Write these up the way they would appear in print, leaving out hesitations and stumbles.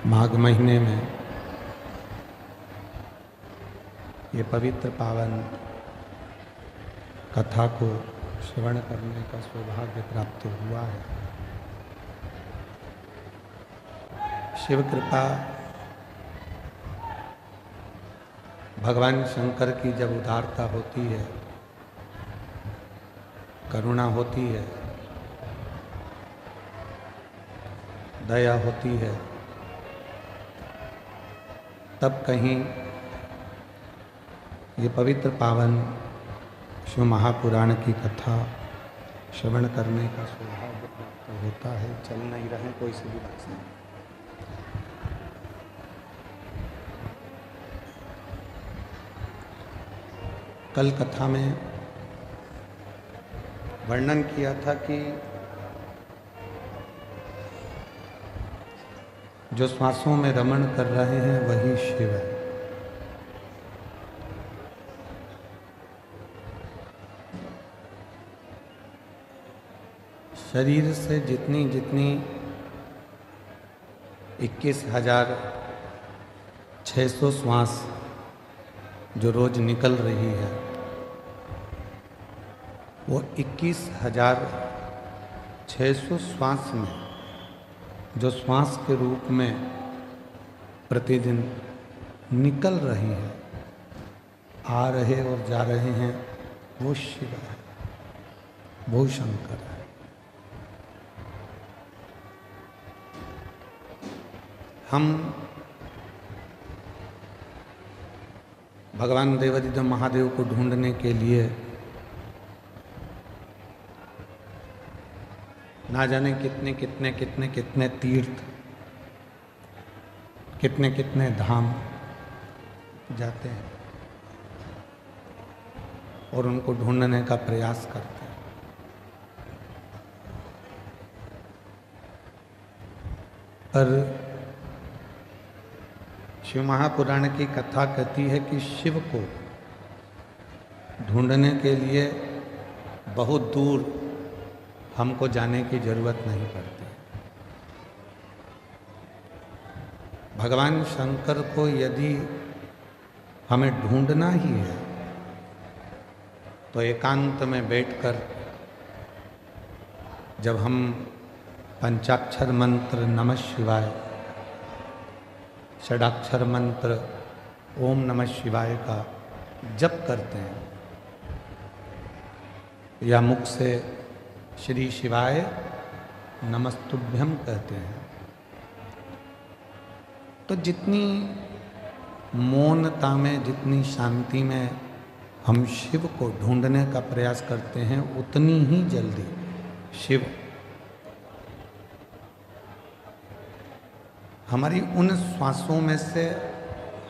माघ महीने में ये पवित्र पावन कथा को श्रवण करने का सौभाग्य प्राप्त हुआ है। शिव कृपा भगवान शंकर की जब उदारता होती है, करुणा होती है, दया होती है, तब कहीं ये पवित्र पावन शिव महापुराण की कथा श्रवण करने का सौभाग्य प्राप्त होता है। चल नहीं रहे कोई सी भी बात नहीं। कल कथा में वर्णन किया था कि जो श्वासों में रमण कर रहे हैं वही शिव है। शरीर से जितनी 21,600 श्वास जो रोज निकल रही है, वो 21,600 श्वास में जो श्वास के रूप में प्रतिदिन निकल रही है, आ रहे और जा रहे हैं, वो शिव है, वो शंकर है। हम भगवान देवादिदेव महादेव को ढूंढने के लिए ना जाने कितने तीर्थ, कितने धाम जाते हैं और उनको ढूंढने का प्रयास करते हैं। पर शिव महापुराण की कथा कहती है कि शिव को ढूंढने के लिए बहुत दूर हमको जाने की जरूरत नहीं पड़ती। भगवान शंकर को यदि हमें ढूंढना ही है तो एकांत में बैठकर जब हम पंचाक्षर मंत्र नमः शिवाय, षडाक्षर मंत्र ओम नमः शिवाय का जप करते हैं या मुख से श्री शिवाय नमस्तुभ्यम कहते हैं, तो जितनी मौनता में, जितनी शांति में हम शिव को ढूंढने का प्रयास करते हैं, उतनी ही जल्दी शिव हमारी उन श्वासों में से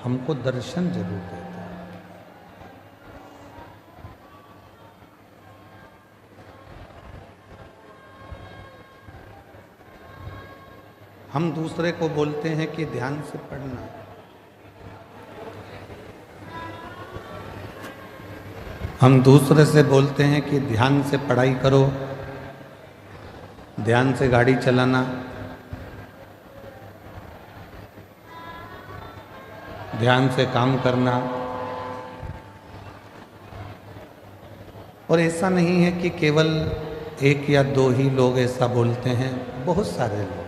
हमको दर्शन जरूर देता है। हम दूसरे को बोलते हैं कि ध्यान से पढ़ना, हम दूसरे से बोलते हैं कि ध्यान से पढ़ाई करो, ध्यान से गाड़ी चलाना, ध्यान से काम करना। और ऐसा नहीं है कि केवल एक या दो ही लोग ऐसा बोलते हैं, बहुत सारे लोग।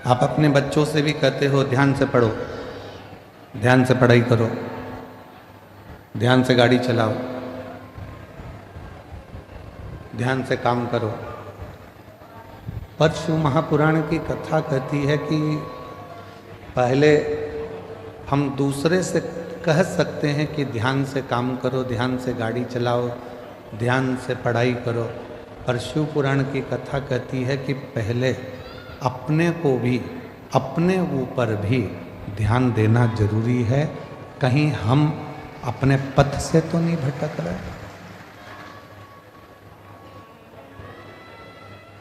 आप अपने बच्चों से भी कहते हो ध्यान से पढ़ो, ध्यान से पढ़ाई करो, ध्यान से गाड़ी चलाओ, ध्यान से काम करो। पर शिव महापुराण की कथा कहती है कि पहले हम दूसरे से कह सकते हैं कि ध्यान से काम करो, ध्यान से गाड़ी चलाओ, ध्यान से पढ़ाई करो, पर शिव पुराण की कथा कहती है कि पहले अपने को भी, अपने ऊपर भी ध्यान देना जरूरी है। कहीं हम अपने पथ से तो नहीं भटक रहे,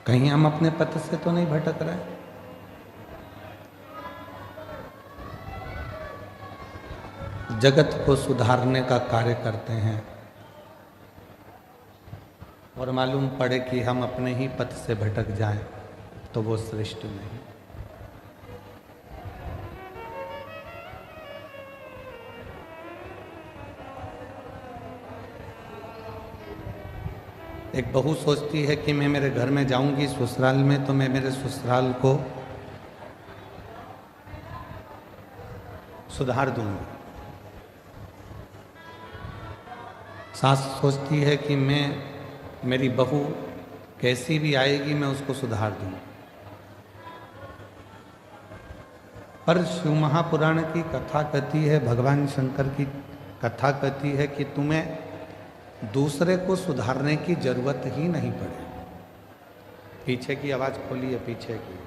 कहीं हम अपने पथ से तो नहीं भटक रहे। जगत को सुधारने का कार्य करते हैं, और मालूम पड़े कि हम अपने ही पथ से भटक जाएं, तो वो श्रेष्ठ नहीं। एक बहू सोचती है कि मैं मेरे घर में जाऊंगी ससुराल में, तो मैं मेरे ससुराल को सुधार दूंगी। सास सोचती है कि मेरी बहू कैसी भी आएगी मैं उसको सुधार दूंगी। पर शिव महापुराण की कथा कहती है, भगवान शंकर की कथा कहती है कि तुम्हें दूसरे को सुधारने की जरूरत ही नहीं पड़े। पीछे की आवाज खोलिए, पीछे की।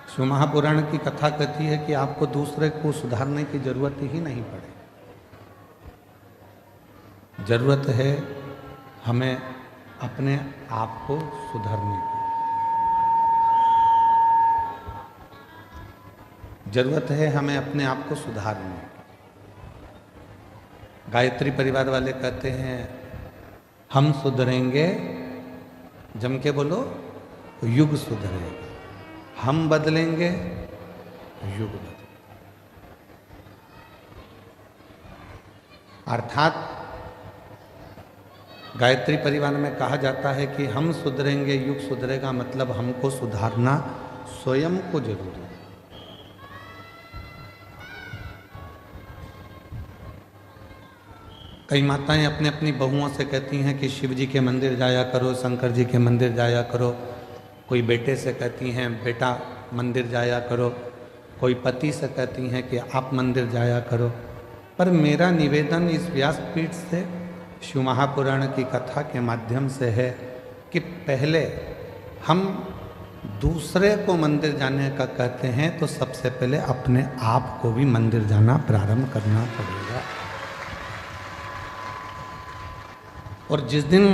शिव महापुराण की कथा कहती है कि आपको दूसरे को सुधारने की जरूरत ही नहीं पड़े। जरूरत है हमें अपने आप को सुधारने की। जरूरत है हमें अपने आप को सुधारने। गायत्री परिवार वाले कहते हैं हम सुधरेंगे, जम के बोलो, युग सुधरेगा। हम बदलेंगे, युग बदलेगा। अर्थात गायत्री परिवार में कहा जाता है कि हम सुधरेंगे, युग सुधरेगा, मतलब हमको सुधारना स्वयं को जरूरी है। कई माताएं अपने अपनी बहुओं से कहती हैं कि शिव जी के मंदिर जाया करो, शंकर जी के मंदिर जाया करो। कोई बेटे से कहती हैं बेटा मंदिर जाया करो। कोई पति से कहती हैं कि आप मंदिर जाया करो। पर मेरा निवेदन इस व्यासपीठ से शिव महापुराण की कथा के माध्यम से है कि पहले हम दूसरे को मंदिर जाने का कहते हैं तो सबसे पहले अपने आप को भी मंदिर जाना प्रारंभ करना पड़ेगा। और जिस दिन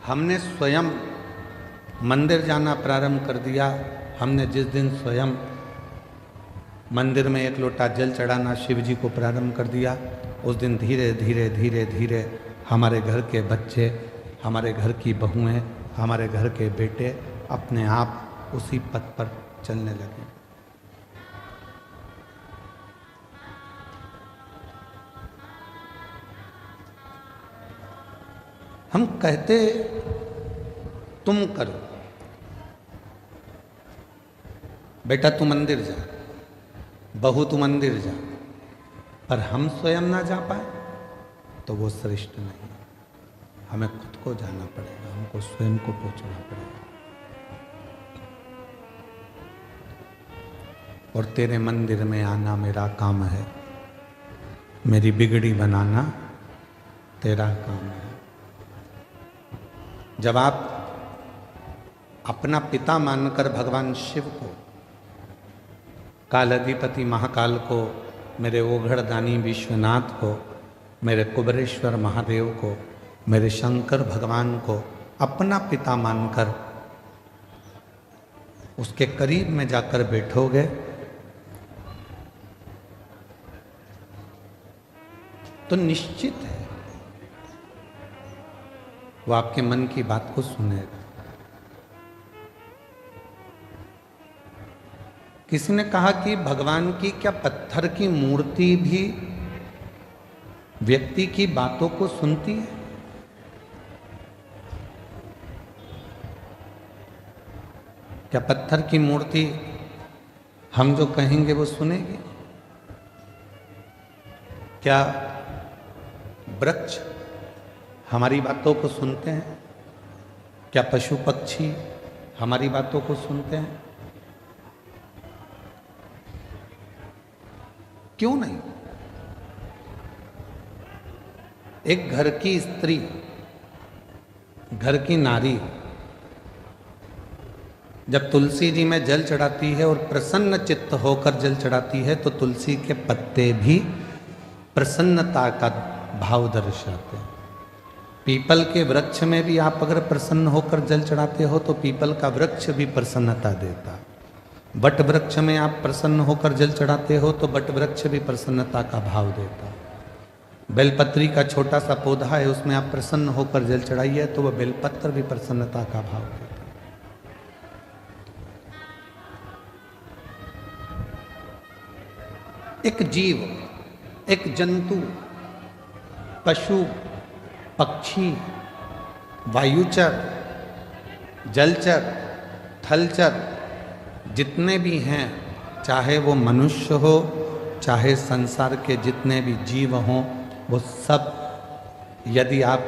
हमने स्वयं मंदिर जाना प्रारंभ कर दिया, हमने जिस दिन स्वयं मंदिर में एक लोटा जल चढ़ाना शिव जी को प्रारंभ कर दिया, उस दिन धीरे धीरे धीरे धीरे हमारे घर के बच्चे, हमारे घर की बहुएं, हमारे घर के बेटे अपने आप उसी पथ पर चलने लगे। हम कहते तुम करो, बेटा तू मंदिर जा, बहू तू मंदिर जा, पर हम स्वयं ना जा पाए तो वो श्रेष्ठ नहीं। हमें खुद को जाना पड़ेगा, हमको स्वयं को पहुंचना पड़ेगा। और तेरे मंदिर में आना मेरा काम है, मेरी बिगड़ी बनाना तेरा काम है। जब आप अपना पिता मानकर भगवान शिव को, कालाधिपति महाकाल को, मेरे ओघड़दानी विश्वनाथ को, मेरे कुबरेश्वर महादेव को, मेरे शंकर भगवान को अपना पिता मानकर उसके करीब में जाकर बैठोगे तो निश्चित है वो आपके मन की बात को सुनेगा। किसी ने कहा कि भगवान की क्या पत्थर की मूर्ति भी व्यक्ति की बातों को सुनती है? क्या पत्थर की मूर्ति हम जो कहेंगे वो सुनेगी? क्या वृक्ष हमारी बातों को सुनते हैं? क्या पशु पक्षी हमारी बातों को सुनते हैं? क्यों नहीं? एक घर की स्त्री, घर की नारी जब तुलसी जी में जल चढ़ाती है और प्रसन्न चित्त होकर जल चढ़ाती है तो तुलसी के पत्ते भी प्रसन्नता का भाव दर्शाते हैं। पीपल के वृक्ष में भी आप अगर प्रसन्न होकर जल चढ़ाते हो तो पीपल का वृक्ष भी प्रसन्नता देता। वट वृक्ष में आप प्रसन्न होकर जल चढ़ाते हो तो वट वृक्ष भी प्रसन्नता का भाव देता है। बेलपत्री का छोटा सा पौधा है, उसमें आप प्रसन्न होकर जल चढ़ाइए तो वह बेलपत्र भी प्रसन्नता का भाव देता है। एक जीव, एक जंतु, पशु, पक्षी, वायुचर, जलचर, थलचर जितने भी हैं, चाहे वो मनुष्य हो, चाहे संसार के जितने भी जीव हों, वो सब यदि आप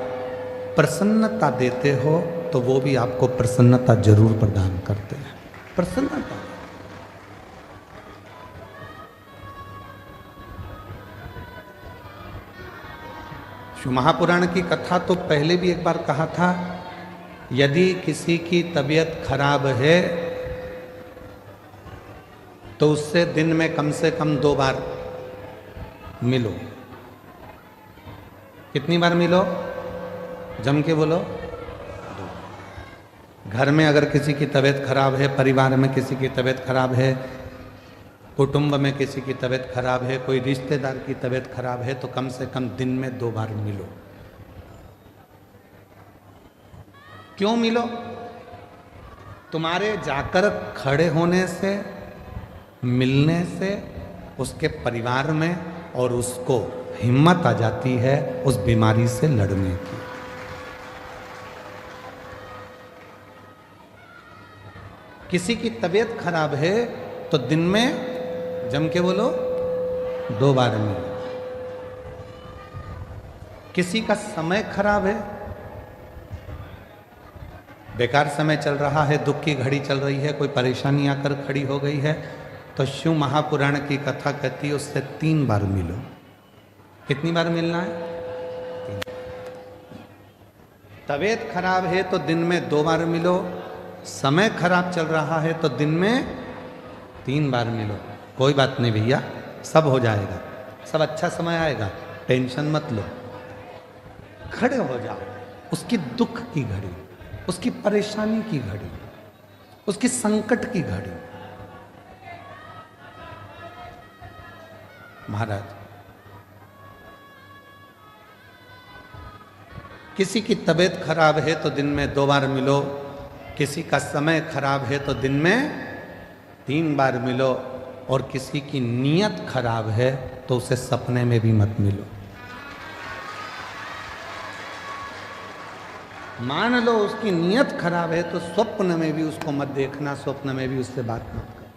प्रसन्नता देते हो तो वो भी आपको प्रसन्नता जरूर प्रदान करते हैं। प्रसन्नता। शिव महापुराण की कथा तो पहले भी एक बार कहा था, यदि किसी की तबीयत खराब है तो उससे दिन में कम से कम 2 बार मिलो। कितनी बार मिलो? जम के बोलो। 2। घर में अगर किसी की तबीयत खराब है, परिवार में किसी की तबीयत खराब है, कुटुंब में किसी की तबीयत खराब है, कोई रिश्तेदार की तबीयत खराब है, तो कम से कम दिन में 2 बार मिलो। क्यों मिलो? तुम्हारे जाकर खड़े होने से, मिलने से उसके परिवार में और उसको हिम्मत आ जाती है उस बीमारी से लड़ने की। किसी की तबीयत खराब है तो दिन में जम के बोलो 2 बार मिलो। किसी का समय खराब है, बेकार समय चल रहा है, दुख की घड़ी चल रही है, कोई परेशानी आकर खड़ी हो गई है, तो शिव महापुराण की कथा कहती है उससे 3 बार मिलो। कितनी बार मिलना है? 3। तबीयत खराब है तो दिन में 2 बार मिलो, समय खराब चल रहा है तो दिन में 3 बार मिलो। कोई बात नहीं भैया, सब हो जाएगा, सब अच्छा समय आएगा, टेंशन मत लो। खड़े हो जाओ, उसकी दुख की घड़ी, उसकी परेशानी की घड़ी, उसकी संकट की घड़ी। महाराज, किसी की तबीयत खराब है तो दिन में 2 बार मिलो, किसी का समय खराब है तो दिन में 3 बार मिलो, और किसी की नीयत खराब है तो उसे सपने में भी मत मिलो। मान लो उसकी नीयत खराब है तो स्वप्न में भी उसको मत देखना, स्वप्न में भी उससे बात मत करो,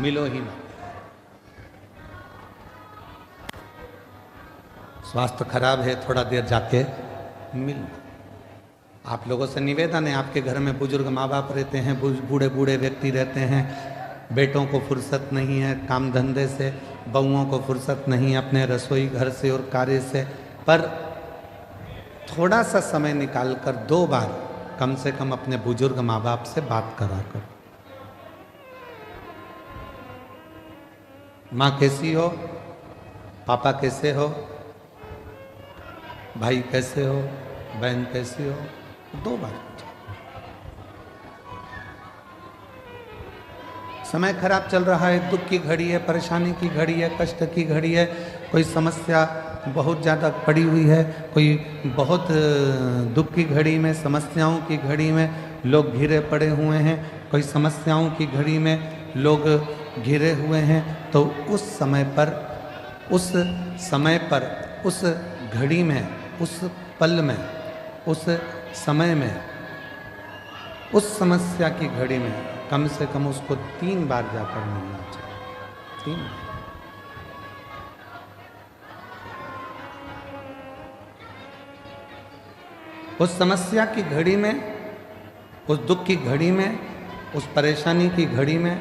मिलो ही मत। स्वास्थ्य खराब है, थोड़ा देर जाके मिल। आप लोगों से निवेदन है, आपके घर में बुजुर्ग माँ बाप रहते हैं, बूढ़े बूढ़े व्यक्ति रहते हैं, बेटों को फुर्सत नहीं है काम धंधे से, बहुओं को फुर्सत नहीं है अपने रसोई घर से और कार्य से, पर थोड़ा सा समय निकालकर 2 बार कम से कम अपने बुजुर्ग माँ बाप से बात करा कर। माँ कैसी हो, पापा कैसे हो, भाई कैसे हो, बहन कैसी हो, 2 बार। समय खराब चल रहा है, दुख की घड़ी है, परेशानी की घड़ी है, कष्ट की घड़ी है, कोई समस्या बहुत ज़्यादा पड़ी हुई है, कोई बहुत दुख की घड़ी में, समस्याओं की घड़ी में लोग घिरे पड़े हुए हैं, कोई समस्याओं की घड़ी में लोग घिरे हुए हैं, तो उस समय पर, उस घड़ी में, उस पल में, उस समय में, उस समस्या की घड़ी में कम से कम उसको 3 बार जाकर मिलना चाहिए। 3 बार। उस समस्या की घड़ी में, उस दुख की घड़ी में, उस परेशानी की घड़ी में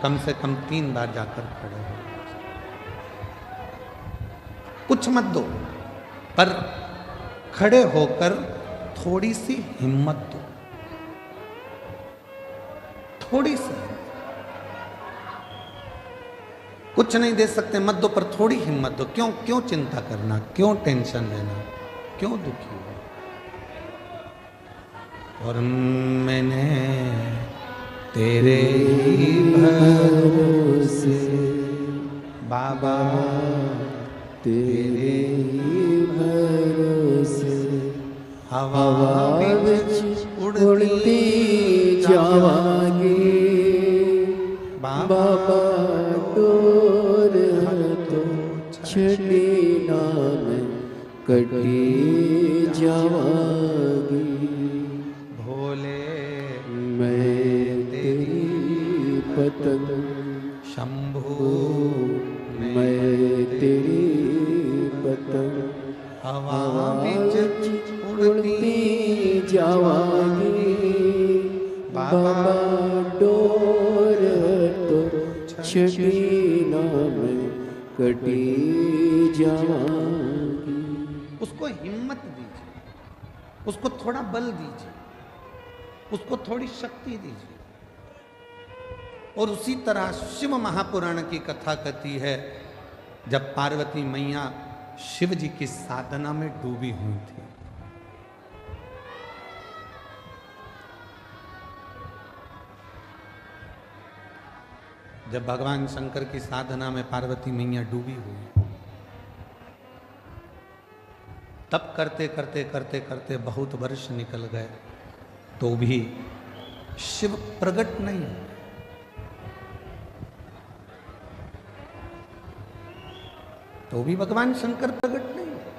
कम से कम 3 बार जाकर खड़े हो। कुछ मत दो, पर खड़े होकर थोड़ी सी हिम्मत दो, थोड़ी सी। कुछ नहीं दे सकते मत दो, पर थोड़ी हिम्मत दो। क्यों चिंता करना, क्यों टेंशन लेना, क्यों दुखी हो। और मैंने तेरे ही भरोसे बाबा, तेरे ही भरोसे हवा विच उड़ती जावांगी। बाबा डोर तो छड़ी ना मैं कटी जावांगी। भोले मैं तेरी पतंग शंभू, मैं तेरी पतंग हवा विच उड़ती उड़ती जावांगी। बाबा डोर तो छड़ी ना मैं कटी जावांगी। उसको हिम्मत दीजिए, उसको थोड़ा बल दीजिए, उसको थोड़ी शक्ति दीजिए। और उसी तरह शिव महापुराण की कथा कहती है, जब पार्वती मैया शिव जी की साधना में डूबी हुई थी, जब भगवान शंकर की साधना में पार्वती मैया डूबी हुई, तब करते करते करते करते बहुत वर्ष निकल गए, तो भी शिव प्रकट नहीं हुए। तो भी भगवान शंकर प्रकट नहीं हुए।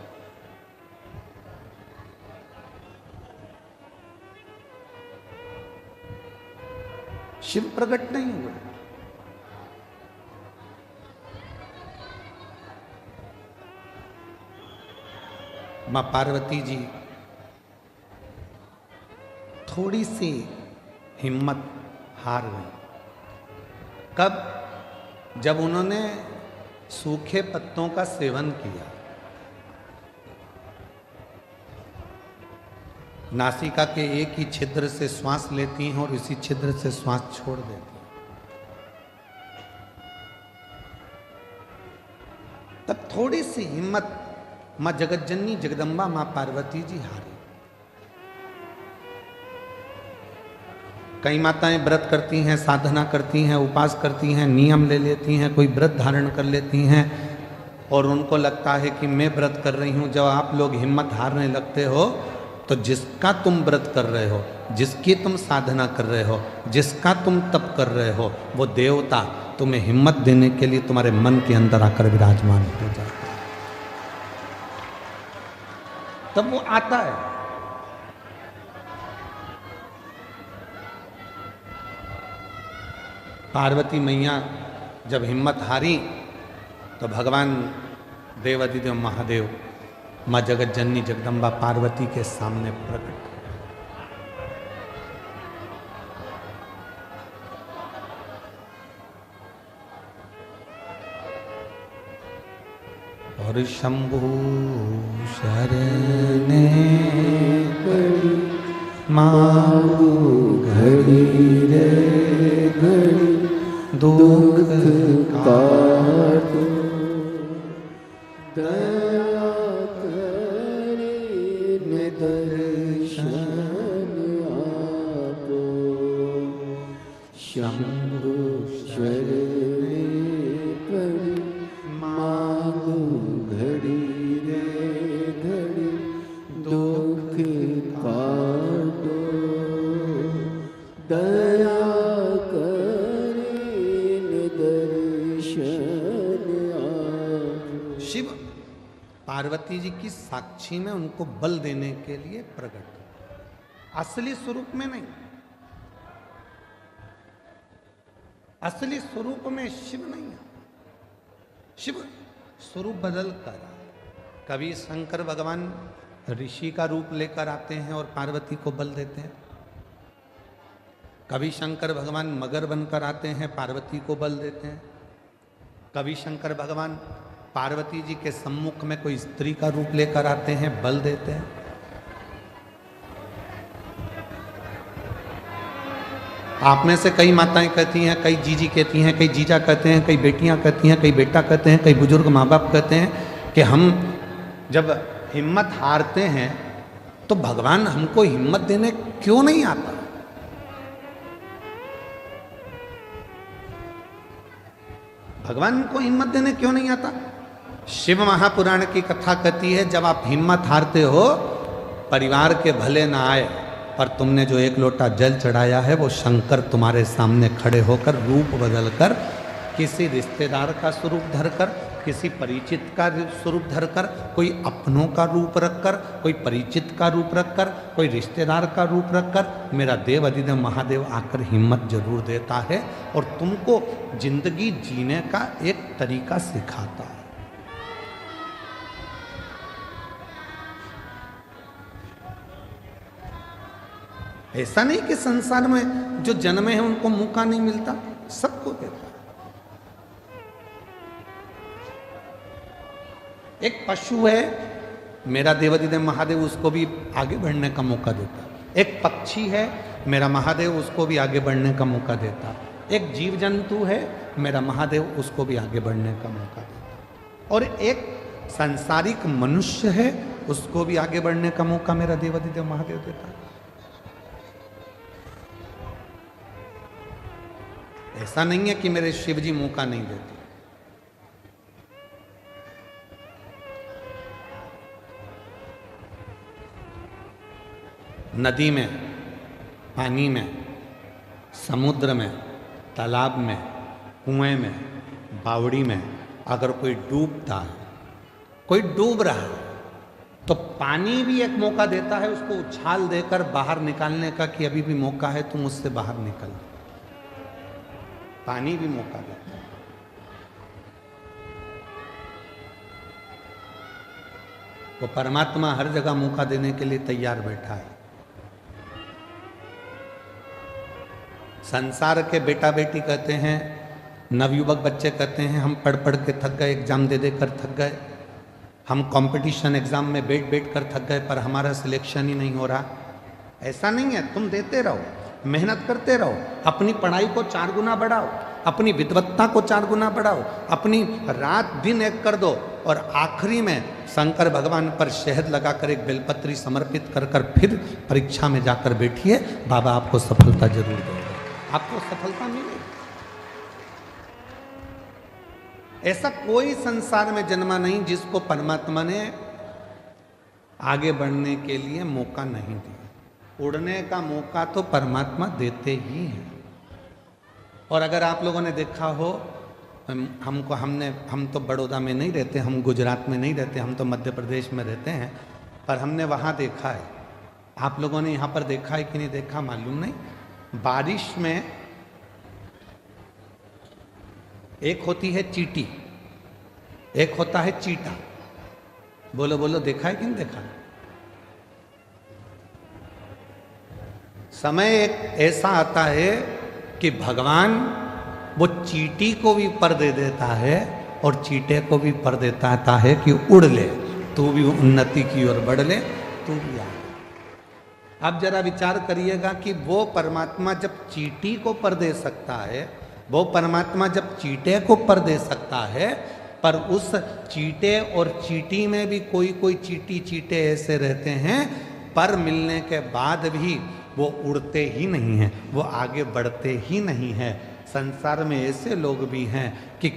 शिव प्रकट नहीं हुए। मां पार्वती जी थोड़ी सी हिम्मत हार गई। कब? जब उन्होंने सूखे पत्तों का सेवन किया, नासिका के एक ही छिद्र से श्वास लेती हैं और इसी छिद्र से श्वास छोड़ देती हैं। तब थोड़ी सी हिम्मत मां जगतजननी जगदम्बा मां पार्वती जी हारी। कई माताएं व्रत करती हैं, साधना करती हैं, उपास करती हैं, नियम ले लेती हैं, कोई व्रत धारण कर लेती हैं और उनको लगता है कि मैं व्रत कर रही हूं। जब आप लोग हिम्मत हारने लगते हो तो जिसका तुम व्रत कर रहे हो, जिसकी तुम साधना कर रहे हो, जिसका तुम तप कर रहे हो, वो देवता तुम्हें हिम्मत देने के लिए तुम्हारे मन के अंदर आकर विराजमान हो जाता है। तब वो आता है। पार्वती मैया जब हिम्मत हारी तो भगवान देवाधिदेव महादेव मां जगत जननी जगदम्बा पार्वती के सामने प्रकट। और शंभु शरणे घड़ी मांगू घड़ी रे घड़ी दुख काटो दया करे दर्शन आपो शंभु शरणे घड़ी मांगू घड़ी रे घड़ी दुख काटो दया करे दर्शन आपो। शिव पार्वती जी की साक्षी में उनको बल देने के लिए प्रकट, असली स्वरूप में नहीं। असली स्वरूप में शिव नहीं है। शिव स्वरूप बदल कर कभी शंकर भगवान ऋषि का रूप लेकर आते हैं और पार्वती को बल देते हैं। कभी शंकर भगवान मगर बनकर आते हैं, पार्वती को बल देते हैं। कभी शंकर भगवान पार्वती जी के सम्मुख में कोई स्त्री का रूप लेकर आते हैं, बल देते हैं। आप में से कई माताएं कहती हैं, कई जीजी कहती हैं, कई जीजा कहते हैं, कई बेटियां कहती हैं, कई बेटा कहते हैं, कई बुजुर्ग माँ बाप कहते हैं कि हम जब हिम्मत हारते हैं तो भगवान हमको हिम्मत देने क्यों नहीं आता। भगवान को हिम्मत देने क्यों नहीं आता? शिव महापुराण की कथा कहती है, जब आप हिम्मत हारते हो, परिवार के भले ना आए, पर तुमने जो एक लोटा जल चढ़ाया है वो शंकर तुम्हारे सामने खड़े होकर रूप बदलकर, किसी रिश्तेदार का स्वरूप धरकर, किसी परिचित का स्वरूप धरकर, कोई अपनों का रूप रखकर, कोई परिचित का रूप रखकर, कोई रिश्तेदार का रूप रखकर, मेरा देव अधिदेव महादेव आकर हिम्मत जरूर देता है और तुमको जिंदगी जीने का एक तरीका सिखाता है। ऐसा नहीं कि संसार में जो जन्मे हैं उनको मौका नहीं मिलता, सबको देता है। एक पशु है, मेरा देवाधिदेव महादेव उसको भी आगे बढ़ने का मौका देता है। एक पक्षी है, मेरा महादेव उसको भी आगे बढ़ने का मौका देता है। एक जीव जंतु है, मेरा महादेव उसको भी आगे बढ़ने का मौका देता है। और एक सांसारिक मनुष्य है, उसको भी आगे बढ़ने का मौका मेरा देवाधिदेव महादेव देता है। ऐसा नहीं है कि मेरे शिव जी मौका नहीं देते। नदी में, पानी में, समुद्र में, तालाब में, कुएं में, बावड़ी में अगर कोई डूबता है, कोई डूब रहा है, तो पानी भी एक मौका देता है उसको उछाल देकर बाहर निकालने का कि अभी भी मौका है, तुम उससे बाहर निकल। पानी भी मौका देता है। वो परमात्मा हर जगह मौका देने के लिए तैयार बैठा है। संसार के बेटा बेटी कहते हैं, नवयुवक बच्चे कहते हैं, हम पढ़ पढ़ के थक गए, एग्जाम दे दे कर थक गए, हम कंपटीशन एग्जाम में बैठ बैठ कर थक गए, पर हमारा सिलेक्शन ही नहीं हो रहा। ऐसा नहीं है, तुम देते रहो, मेहनत करते रहो, अपनी पढ़ाई को 4 गुना बढ़ाओ, अपनी विद्वत्ता को 4 गुना बढ़ाओ, अपनी रात दिन एक कर दो, और आखिरी में शंकर भगवान पर शहद लगाकर एक बेलपत्री समर्पित कर कर फिर परीक्षा में जाकर बैठिए, बाबा आपको सफलता जरूर देंगे, आपको सफलता मिलेगी। ऐसा कोई संसार में जन्मा नहीं जिसको परमात्मा ने आगे बढ़ने के लिए मौका नहीं दिया। उड़ने का मौका तो परमात्मा देते ही हैं। और अगर आप लोगों ने देखा हो, हम तो बड़ौदा में नहीं रहते, हम गुजरात में नहीं रहते, हम तो मध्य प्रदेश में रहते हैं, पर हमने वहाँ देखा है। आप लोगों ने यहाँ पर देखा है कि नहीं देखा मालूम नहीं। बारिश में एक होती है चींटी, एक होता है चीटा। बोलो बोलो, देखा है कि नहीं देखा? समय एक ऐसा आता है कि भगवान वो चींटी को भी पर दे देता है और चीटे को भी पर देता है कि उड़ ले, तू भी उन्नति की ओर बढ़ ले, तू भी आ। अब जरा विचार करिएगा कि वो परमात्मा जब चींटी को पर दे सकता है, वो परमात्मा जब चीटे को पर दे सकता है, पर उस चीटे और चींटी में भी कोई चींटी चीटे ऐसे रहते हैं, पर मिलने के बाद भी वो उड़ते ही नहीं हैं, वो आगे बढ़ते ही नहीं हैं। संसार में ऐसे लोग भी हैं कि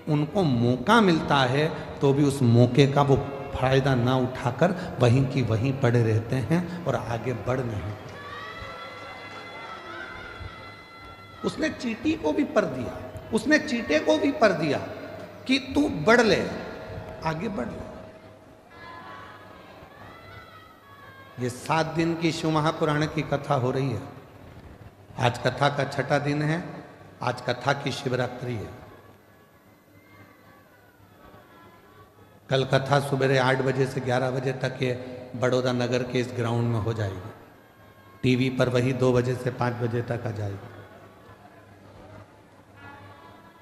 उनको मौका मिलता है तो भी उस मौके का वो फायदा ना उठाकर वहीं की वहीं पड़े रहते हैं और आगे बढ़ नहीं। उसने चींटी को भी पर दिया, उसने चीटे को भी पर दिया कि तू बढ़ ले, आगे बढ़ ले। ये 7 दिन की शिव महापुराण की कथा हो रही है। आज कथा का 6ठा दिन है, आज कथा की शिवरात्रि है। कल कथा सुबह 8 बजे से 11 बजे तक ये बड़ौदा नगर के इस ग्राउंड में हो जाएगी। टीवी पर वही 2 बजे से 5 बजे तक आ जाएगी।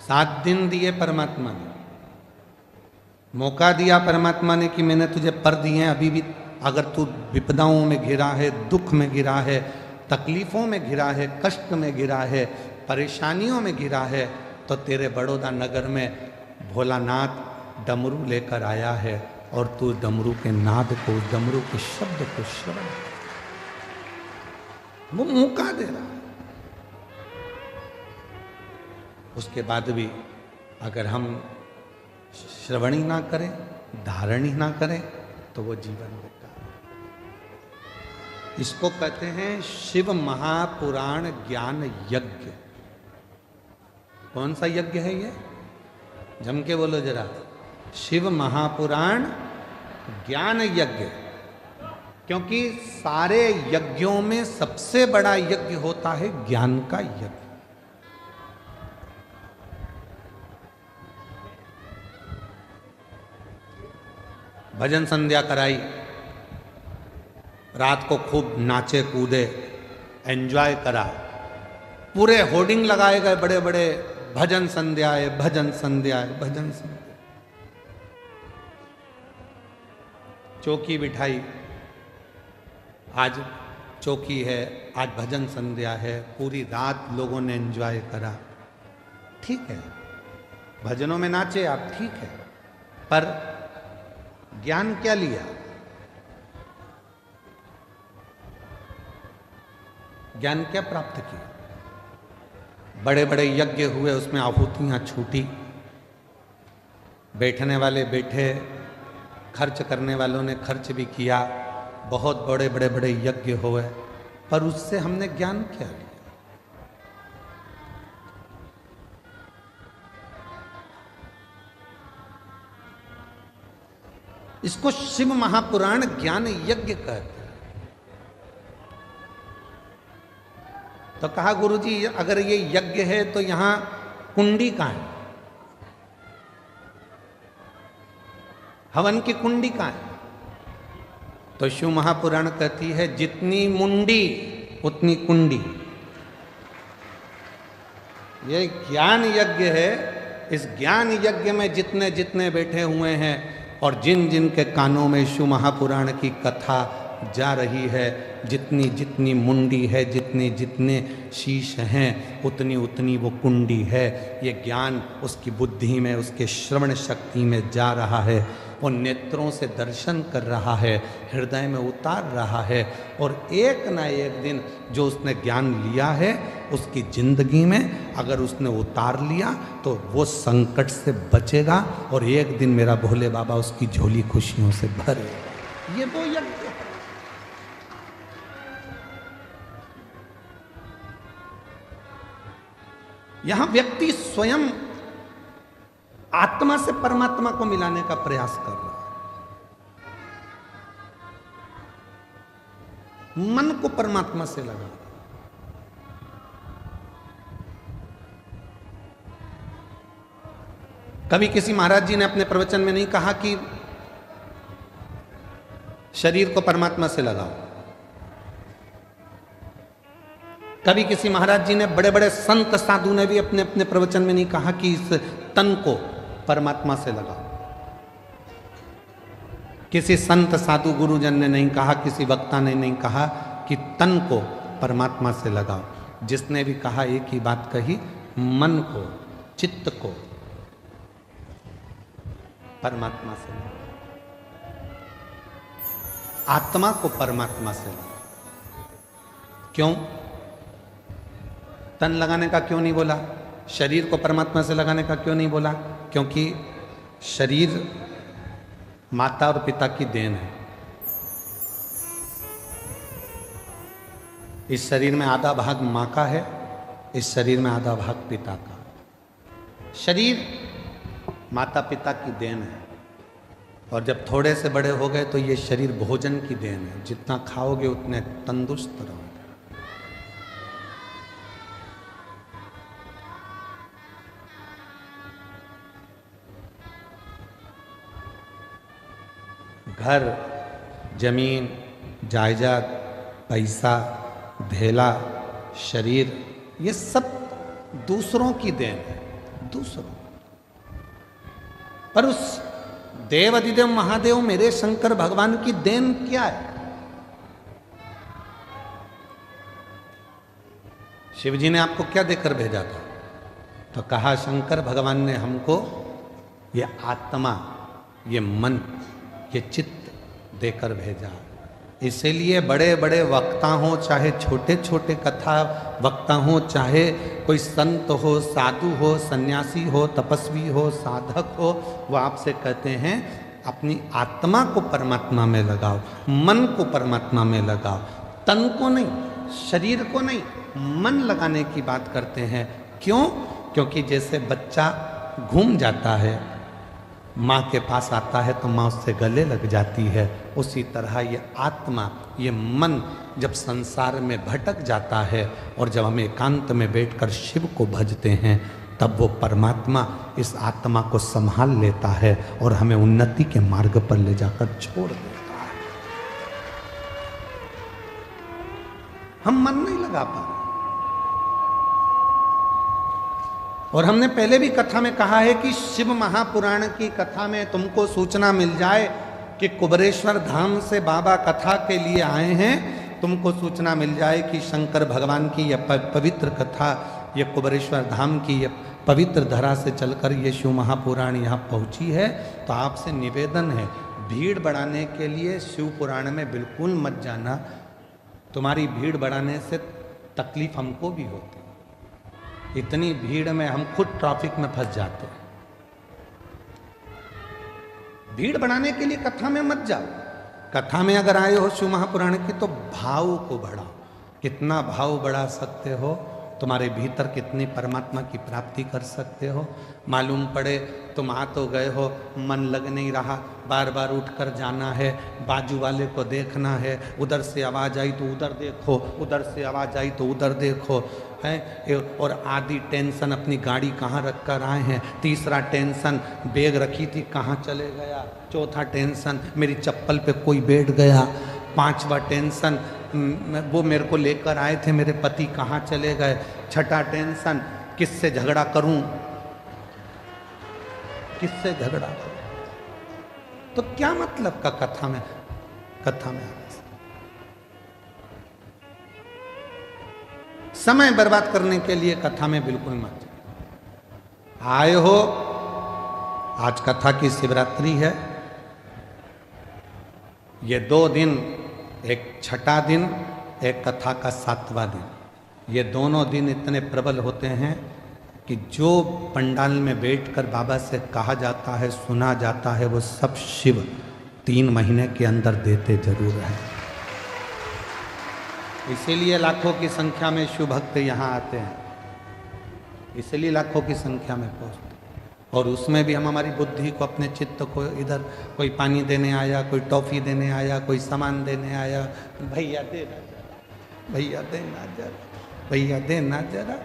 7 दिन दिए परमात्मा ने, मौका दिया परमात्मा ने कि मैंने तुझे पर दिए हैं, अभी भी अगर तू विपदाओं में घिरा है, दुख में घिरा है, तकलीफों में घिरा है, कष्ट में घिरा है, परेशानियों में घिरा है, तो तेरे बड़ौदा नगर में भोलानाथ डमरू लेकर आया है और तू डमरू के नाद को, डमरू के शब्द को श्रवण, वो मौका दे रहा है। उसके बाद भी अगर हम श्रवण ही ना करें, धारण ही ना करें, तो वो जीवन बेकार। इसको कहते हैं शिव महापुराण ज्ञान यज्ञ। कौन सा यज्ञ है ये? जम के बोलो जरा। शिव महापुराण ज्ञान यज्ञ। क्योंकि सारे यज्ञों में सबसे बड़ा यज्ञ होता है ज्ञान का यज्ञ। भजन संध्या कराई, रात को खूब नाचे कूदे, एंजॉय करा, पूरे होर्डिंग लगाए गए बड़े बड़े, भजन संध्या है, भजन संध्या है, भजन संध्या। चौकी बिठाई, आज चौकी है, आज भजन संध्या है, पूरी रात लोगों ने एंजॉय करा। ठीक है, भजनों में नाचे आप, ठीक है, पर ज्ञान क्या लिया? ज्ञान क्या प्राप्त किया? बड़े बड़े यज्ञ हुए, उसमें आहुतियां छूटी, बैठने वाले बैठे, खर्च करने वालों ने खर्च भी किया, बहुत बड़े बड़े बड़े यज्ञ हुए, पर उससे हमने ज्ञान क्या लिया? इसको शिव महापुराण ज्ञान यज्ञ कहते हैं। तो कहा गुरुजी अगर ये यज्ञ है तो यहां कुंडी कहां है? हवन की कुंडी कहां है? तो शिव महापुराण कहती है जितनी मुंडी उतनी कुंडी। ये ज्ञान यज्ञ है। इस ज्ञान यज्ञ में जितने जितने बैठे हुए हैं और जिन जिन के कानों में शिव महापुराण की कथा जा रही है, जितनी जितनी मुंडी है, जितने जितने शीश हैं, उतनी उतनी वो कुंडी है। ये ज्ञान उसकी बुद्धि में, उसके श्रवण शक्ति में जा रहा है, वो नेत्रों से दर्शन कर रहा है, हृदय में उतार रहा है, और एक ना एक दिन जो उसने ज्ञान लिया है उसकी जिंदगी में अगर उसने उतार लिया तो वो संकट से बचेगा, और एक दिन मेरा भोले बाबा उसकी झोली खुशियों से भरेगा। ये वो यज्ञ है। यहां व्यक्ति स्वयं आत्मा से परमात्मा को मिलाने का प्रयास कर रहा है, मन को परमात्मा से लगा। कभी किसी महाराज जी ने अपने प्रवचन में नहीं कहा कि शरीर को परमात्मा से लगाओ। कभी किसी महाराज जी ने, बड़े बड़े संत साधु ने भी अपने अपने प्रवचन में नहीं कहा कि इस तन को परमात्मा से लगाओ। किसी संत साधु गुरुजन ने नहीं कहा, किसी वक्ता ने नहीं कहा कि तन को परमात्मा से लगाओ। जिसने भी कहा एक ही बात कही, मन को, चित्त को परमात्मा से लगाओ, आत्मा को परमात्मा से लगाओ। क्यों? तन लगाने का क्यों नहीं बोला? शरीर को परमात्मा से लगाने का क्यों नहीं बोला? क्योंकि शरीर माता और पिता की देन है। इस शरीर में आधा भाग मां का है, इस शरीर में आधा भाग पिता का। शरीर माता पिता की देन है, और जब थोड़े से बड़े हो गए तो ये शरीर भोजन की देन है। जितना खाओगे उतने तंदुरुस्त रहोगे। घर, जमीन, जायदाद, पैसा, धेला, शरीर, ये सब दूसरों की देन है, दूसरों। पर उस देव अधिदेव महादेव मेरे शंकर भगवान की देन क्या है? शिव जी ने आपको क्या देकर भेजा था? तो कहा शंकर भगवान ने हमको ये आत्मा, ये मन, ये चित्त देकर भेजा। इसीलिए बड़े बड़े वक्ता हों, चाहे छोटे छोटे कथा वक्ता हों, चाहे कोई संत हो, साधु हो, सन्यासी हो, तपस्वी हो, साधक हो, वो आपसे कहते हैं अपनी आत्मा को परमात्मा में लगाओ, मन को परमात्मा में लगाओ, तन को नहीं, शरीर को नहीं, मन लगाने की बात करते हैं। क्यों? क्योंकि जैसे बच्चा घूम जाता है, माँ के पास आता है तो माँ उससे गले लग जाती है, उसी तरह ये आत्मा, ये मन जब संसार में भटक जाता है और जब हम एकांत में बैठकर शिव को भजते हैं, तब वो परमात्मा इस आत्मा को संभाल लेता है और हमें उन्नति के मार्ग पर ले जाकर छोड़ देता है। हम मन नहीं लगा पा रहे। और हमने पहले भी कथा में कहा है कि शिव महापुराण की कथा में तुमको सूचना मिल जाए कि कुबरेश्वर धाम से बाबा कथा के लिए आए हैं, तुमको सूचना मिल जाए कि शंकर भगवान की यह पवित्र कथा, ये कुबरेश्वर धाम की ये पवित्र धरा से चलकर ये शिव महापुराण यहाँ पहुँची है, तो आपसे निवेदन है, भीड़ बढ़ाने के लिए शिव पुराण में बिल्कुल मत जाना। तुम्हारी भीड़ बढ़ाने से तकलीफ हमको भी होती, इतनी भीड़ में हम खुद ट्रैफिक में फंस जाते हैं। भीड़ बढ़ाने के लिए कथा में मत जाओ। कथा में अगर आए हो शिव महापुराण की तो भाव को बढ़ाओ। कितना भाव बढ़ा सकते हो, तुम्हारे भीतर कितनी परमात्मा की प्राप्ति कर सकते हो। मालूम पड़े तुम आ तो गए हो, मन लग नहीं रहा, बार बार उठकर जाना है, बाजू वाले को देखना है, उधर से आवाज़ आई तो उधर देखो, उधर से आवाज़ आई तो उधर देखो, है। और आधी टेंशन अपनी गाड़ी कहाँ रख कर आए हैं, तीसरा टेंशन बैग रखी थी कहाँ चले गया, चौथा टेंशन मेरी चप्पल पे कोई बैठ गया, पांचवा टेंशन वो मेरे को लेकर आए थे मेरे पति कहाँ चले गए, छठा टेंशन किससे झगड़ा करूं, किससे झगड़ा करूं। तो क्या मतलब का कथा में आने से? समय बर्बाद करने के लिए कथा में बिल्कुल मत जाओ। आए हो, आज कथा की शिवरात्रि है, ये 2 दिन, एक छठा दिन, एक कथा का 7वां दिन, ये दोनों दिन इतने प्रबल होते हैं कि जो पंडाल में बैठकर बाबा से कहा जाता है, सुना जाता है, वो सब शिव 3 महीने के अंदर देते जरूर हैं। इसीलिए लाखों की संख्या में शिव भक्त यहाँ आते हैं, इसलिए लाखों की संख्या में पहुँचते। और उसमें भी हम हमारी बुद्धि को, अपने चित्त को, इधर कोई पानी देने आया, कोई टॉफ़ी देने आया, कोई सामान देने आया, भैया देना जरा, भैया देना जरा, भैया देना जरा।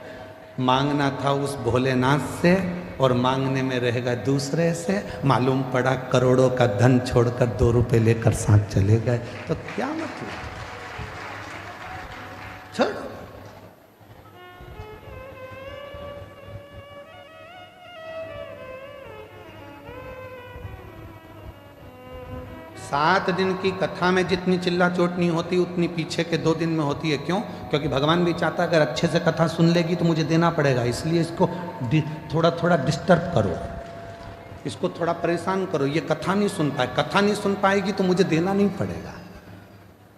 मांगना था उस भोलेनाथ से और मांगने में रहेगा दूसरे से। मालूम पड़ा करोड़ों का धन छोड़कर 2 रुपये लेकर साथ चले गए, तो क्या मतलब? छोड़ो। सात दिन की कथा में जितनी चिल्ला चोट नहीं होती उतनी पीछे के 2 दिन में होती है। क्यों? क्योंकि भगवान भी चाहता है अगर अच्छे से कथा सुन लेगी तो मुझे देना पड़ेगा, इसलिए इसको थोड़ा थोड़ा डिस्टर्ब करो, इसको थोड़ा परेशान करो। ये कथा नहीं सुन पाए, कथा नहीं सुन पाएगी तो मुझे देना नहीं पड़ेगा,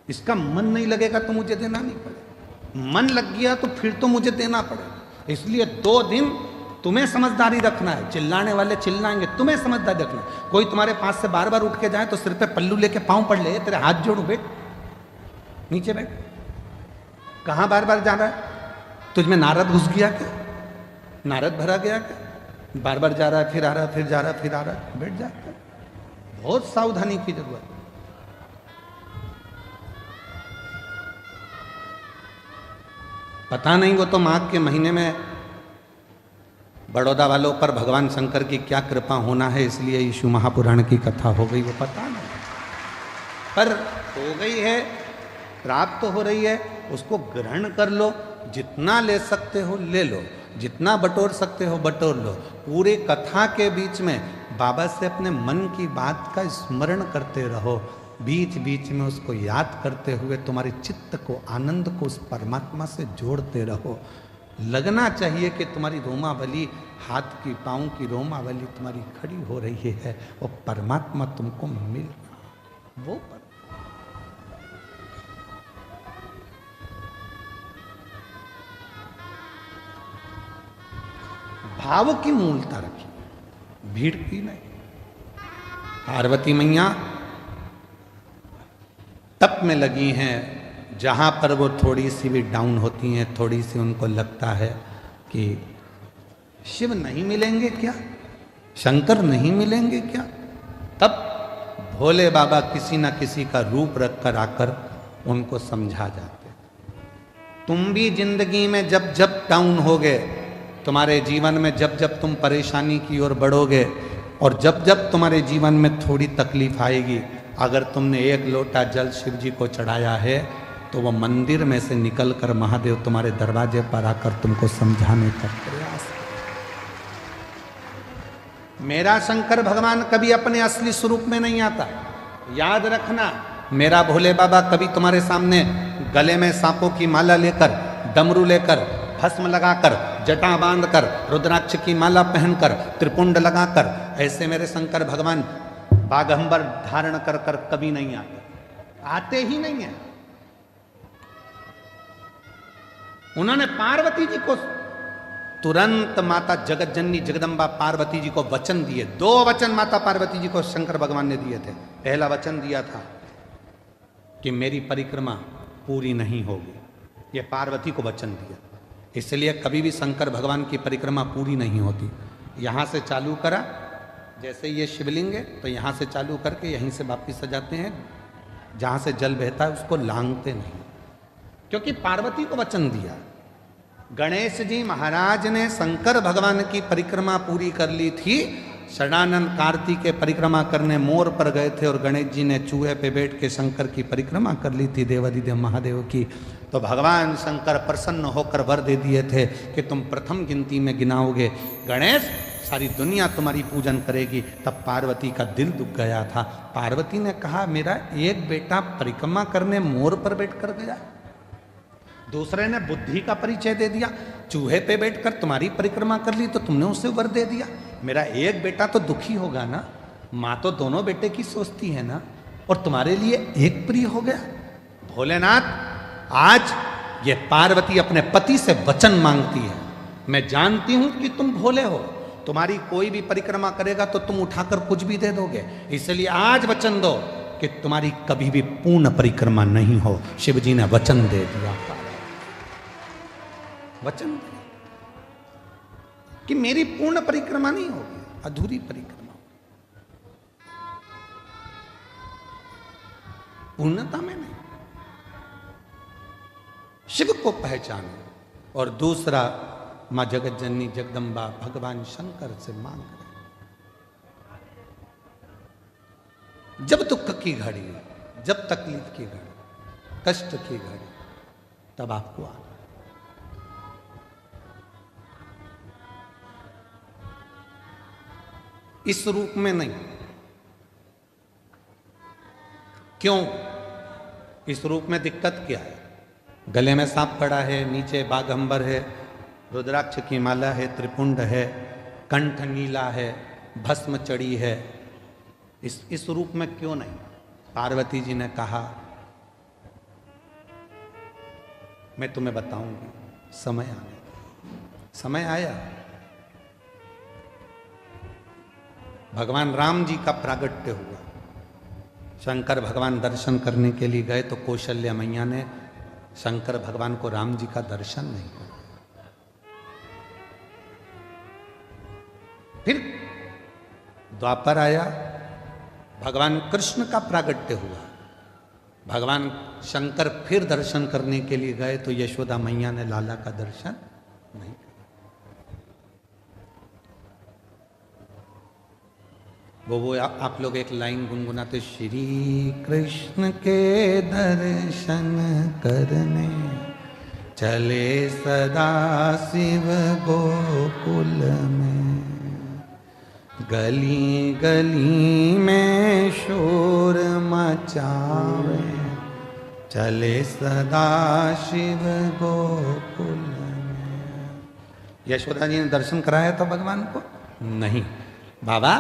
इसका मन नहीं लगेगा तो मुझे देना नहीं पड़ेगा, मन लग गया तो फिर तो मुझे देना पड़ेगा। इसलिए 2 दिन तुम्हें समझदारी रखना है। चिल्लाने वाले चिल्लाएंगे, तुम्हें समझदारी रखना है। कोई तुम्हारे पास से बार बार उठ के जाए तो सिर पे पल्लू लेके पाँव पड़ ले, तेरे हाथ जोड़ू, बैठ नीचे बैठ। कहाँ बार बार जा रहा है? तुझ में नारद घुस गया क्या? नारद भरा गया क्या? बार बार जा रहा है, फिर आ रहा है, फिर जा रहा है, फिर आ रहा है, बैठ जाता। बहुत सावधानी की जरूरत। पता नहीं वो तो माघ के महीने में बड़ौदा वालों पर भगवान शंकर की क्या कृपा होना है, इसलिए यीशु महापुराण की कथा हो गई, वो पता नहीं, पर हो गई है, प्राप्त हो रही है, उसको ग्रहण कर लो। जितना ले सकते हो ले लो, जितना बटोर सकते हो बटोर लो। पूरे कथा के बीच में बाबा से अपने मन की बात का स्मरण करते रहो, बीच बीच में उसको याद करते हुए तुम्हारे चित्त को, आनंद को उस परमात्मा से जोड़ते रहो। लगना चाहिए कि तुम्हारी रोमावली, हाथ की पाँव की रोमावली तुम्हारी खड़ी हो रही है, वो परमात्मा तुमको मिल रहा, वो भाव की मूलता रखी, भीड़ की नहीं। पार्वती मैया तप में लगी हैं, जहां पर वो थोड़ी सी भी डाउन होती हैं, थोड़ी सी उनको लगता है कि शिव नहीं मिलेंगे क्या, शंकर नहीं मिलेंगे क्या, तब भोले बाबा किसी ना किसी का रूप रख कर आकर उनको समझा जाते। तुम भी जिंदगी में जब जब डाउन होगे, तुम्हारे जीवन में जब जब तुम परेशानी की ओर बढ़ोगे और जब जब तुम्हारे जीवन में थोड़ी तकलीफ आएगी, अगर तुमने एक लोटा जल शिव जी को चढ़ाया है तो वह मंदिर में से निकलकर महादेव तुम्हारे दरवाजे पर आकर तुमको समझाने का प्रयास करें। मेरा शंकर भगवान कभी अपने असली स्वरूप में नहीं आता, याद रखना। मेरा भोले बाबा कभी तुम्हारे सामने गले में सांपों की माला लेकर, डमरू लेकर, भस्म लगाकर, जटा बांधकर, रुद्राक्ष की माला पहनकर, त्रिपुंड लगाकर, ऐसे मेरे शंकर भगवान बागंबर धारण कर कर कभी नहीं आते ही नहीं है। उन्होंने पार्वती जी को तुरंत माता जगत जननी जगदम्बा पार्वती जी को वचन दिए। 2 वचन माता पार्वती जी को शंकर भगवान ने दिए थे। पहला वचन दिया था कि मेरी परिक्रमा पूरी नहीं होगी, ये पार्वती को वचन दिया। इसलिए कभी भी शंकर भगवान की परिक्रमा पूरी नहीं होती। यहां से चालू करा, जैसे ये शिवलिंग है तो यहां से चालू करके यहीं से वापिस आ जाते हैं, जहां से जल बहता है उसको लांघते नहीं, क्योंकि पार्वती को वचन दिया। गणेश जी महाराज ने शंकर भगवान की परिक्रमा पूरी कर ली थी। षडानंद कार्तिक के परिक्रमा करने मोर पर गए थे और गणेश जी ने चूहे पे बैठ के शंकर की परिक्रमा कर ली थी, देवाधिदेव महादेव की। तो भगवान शंकर प्रसन्न होकर वर दे दिए थे कि तुम प्रथम गिनती में गिनाओगे गणेश, सारी दुनिया तुम्हारी पूजन करेगी। तब पार्वती का दिल दुख गया था। पार्वती ने कहा मेरा एक बेटा परिक्रमा करने मोर पर बैठकर गया, दूसरे ने बुद्धि का परिचय दे दिया, चूहे पे बैठकर तुम्हारी परिक्रमा कर ली तो तुमने उसे वर दे दिया। मेरा एक बेटा तो दुखी होगा ना, माँ तो दोनों बेटे की सोचती है ना, और तुम्हारे लिए एक प्रिय हो गया। भोलेनाथ, आज ये पार्वती अपने पति से वचन मांगती है। मैं जानती हूं कि तुम भोले हो, तुम्हारी कोई भी परिक्रमा करेगा तो तुम उठाकर कुछ भी दे दोगे, इसलिए आज वचन दो कि तुम्हारी कभी भी पूर्ण परिक्रमा नहीं हो। शिव जी ने वचन दे दिया, वचन दे कि मेरी पूर्ण परिक्रमा नहीं होगी, अधूरी परिक्रमा होगी, पूर्णता में नहीं। शिव को पहचानो। और दूसरा, मां जगत जननी जगदम्बा भगवान शंकर से मांग रहे, जब दुख की घड़ी, जब तकलीफ की घड़ी, कष्ट की घड़ी, तब आपको आना। इस रूप में नहीं। क्यों? इस रूप में दिक्कत क्या है? गले में सांप पड़ा है, नीचे बाघंबर है, रुद्राक्ष की माला है, त्रिपुंड है, कंठ नीला है, भस्म चढ़ी है। इस रूप में क्यों नहीं? पार्वती जी ने कहा मैं तुम्हें बताऊंगी, समय आने दो। समय आया। भगवान राम जी का प्रागट्य हुआ। शंकर भगवान दर्शन करने के लिए गए तो कौशल्या मैया ने शंकर भगवान को राम जी का दर्शन नहीं किया। फिर द्वापर आया, भगवान कृष्ण का प्रागट्य हुआ। भगवान शंकर फिर दर्शन करने के लिए गए तो यशोदा मैया ने लाला का दर्शन नहीं किया। वो आप लोग एक लाइन गुनगुनाते, श्री कृष्ण के दर्शन करने चले सदा शिव गोकुल में, गली गली में शोर मचावे चले सदा शिव गोकुल में। यशोदा जी ने दर्शन कराया था भगवान को? नहीं। बाबा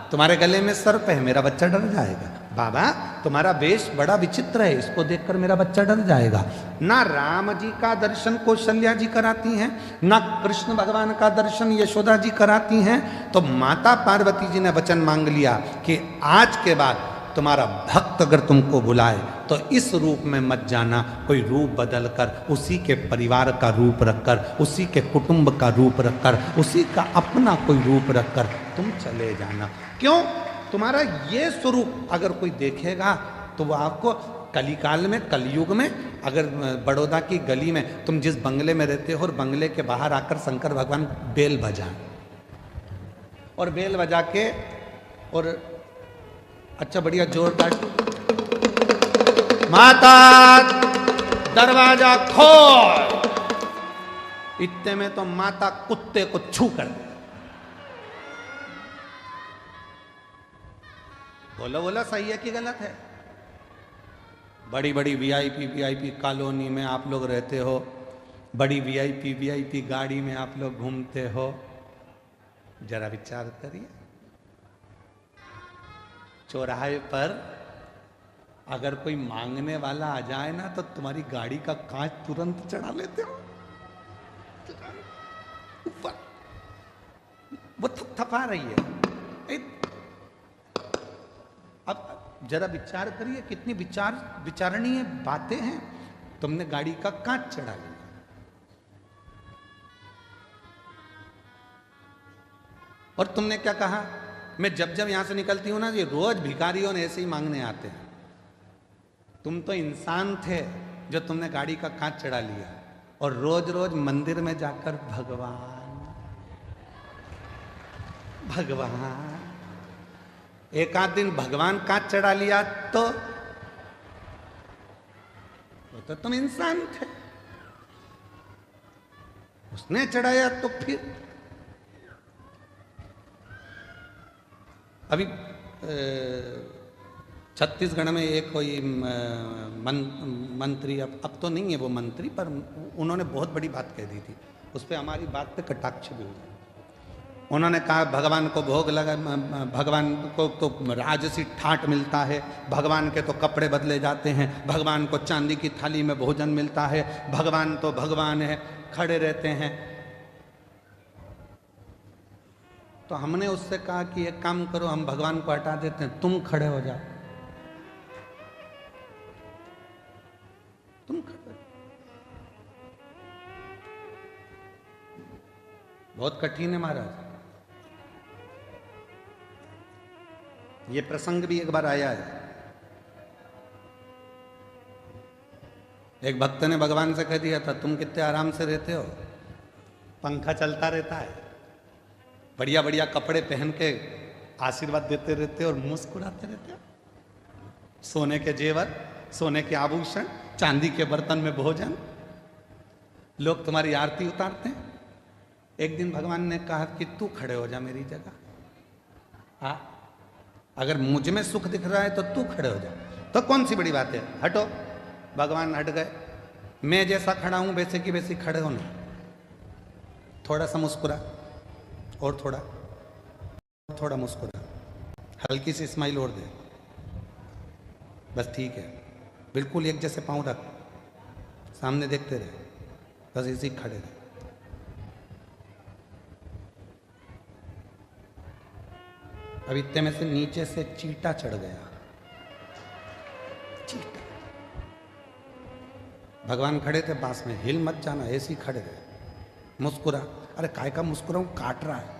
तुम्हारे गले में सर्प है, मेरा बच्चा डर जाएगा। बाबा तुम्हारा वेश बड़ा विचित्र है, इसको देखकर मेरा बच्चा डर जाएगा। ना राम जी का दर्शन कौशल्या जी कराती हैं, ना कृष्ण भगवान का दर्शन यशोदा जी कराती हैं। तो माता पार्वती जी ने वचन मांग लिया कि आज के बाद तुम्हारा भक्त अगर तुमको बुलाए तो इस रूप में मत जाना, कोई रूप बदल कर, उसी के परिवार का रूप रखकर, उसी के कुटुंब का रूप रखकर, उसी का अपना कोई रूप रखकर तुम चले जाना। क्यों? तुम्हारा ये स्वरूप अगर कोई देखेगा तो वो आपको कलिकाल में, कलयुग में, अगर बड़ौदा की गली में तुम जिस बंगले में रहते हो और बंगले के बाहर आकर शंकर भगवान बेल बजाएं और बेल बजा के और अच्छा बढ़िया जोरदार, माता दरवाजा खोल, इतने में तो माता कुत्ते को छू कर दे। बोलो बोलो सही है कि गलत है? बड़ी बड़ी वीआईपी कॉलोनी में आप लोग रहते हो, बड़ी वीआईपी गाड़ी में आप लोग घूमते हो, जरा विचार करिए। चौराहे पर अगर कोई मांगने वाला आ जाए ना तो तुम्हारी गाड़ी का कांच तुरंत चढ़ा लेते हो ऊपर, वो थपथपा रही है। अब जरा विचार करिए कितनी विचारणीय बातें हैं। तुमने गाड़ी का कांच चढ़ा लिया, और तुमने क्या कहा? मैं जब जब यहां से निकलती हूं ना, ये रोज भिखारियों ने ऐसे ही मांगने आते हैं। तुम तो इंसान थे जो तुमने गाड़ी का कांच चढ़ा लिया और रोज रोज मंदिर में जाकर भगवान भगवान, एक आध दिन भगवान कांच चढ़ा लिया तो वो तो तुम इंसान थे, उसने चढ़ाया तो फिर अभी छत्तीसगढ़ में एक कोई मंत्री, अब तो नहीं है वो मंत्री, पर उन्होंने बहुत बड़ी बात कह दी थी, उस पर हमारी बात पे कटाक्ष भी हुआ। उन्होंने कहा भगवान को भोग लगा, भगवान को तो राजसी ठाट मिलता है, भगवान के तो कपड़े बदले जाते हैं, भगवान को चांदी की थाली में भोजन मिलता है, भगवान तो भगवान है, खड़े रहते हैं। तो हमने उससे कहा कि एक काम करो, हम भगवान को हटा देते हैं, तुम खड़े हो जाओ, तुम खड़े। बहुत कठिन है महाराज। ये प्रसंग भी एक बार आया है। एक भक्त ने भगवान से कह दिया था, तुम कितने आराम से रहते हो, पंखा चलता रहता है, बढ़िया बढ़िया कपड़े पहन के आशीर्वाद देते रहते हो और मुस्कुराते रहते हो, सोने के जेवर, सोने के आभूषण, चांदी के बर्तन में भोजन, लोग तुम्हारी आरती उतारते हैं। एक दिन भगवान ने कहा कि तू खड़े हो जा मेरी जगह, अगर मुझ में सुख दिख रहा है तो तू खड़े हो जा, तो कौन सी बड़ी बात है, हटो। भगवान हट गए। मैं जैसा खड़ा हूं वैसे की वैसी खड़े हो ना, थोड़ा सा मुस्कुरा, और थोड़ा मुस्कुरा, हल्की सी स्माइल और दे, बस ठीक है, बिल्कुल एक जैसे पांव रख, सामने देखते रहे, बस इसी खड़े रहे। अब इतने में से नीचे से चींटा चढ़ गया, चींटा। भगवान खड़े थे पास में, हिल मत जाना, ऐसे ही खड़े रहे, मुस्कुरा। अरे काय का मुस्कुराऊं, काट रहा है।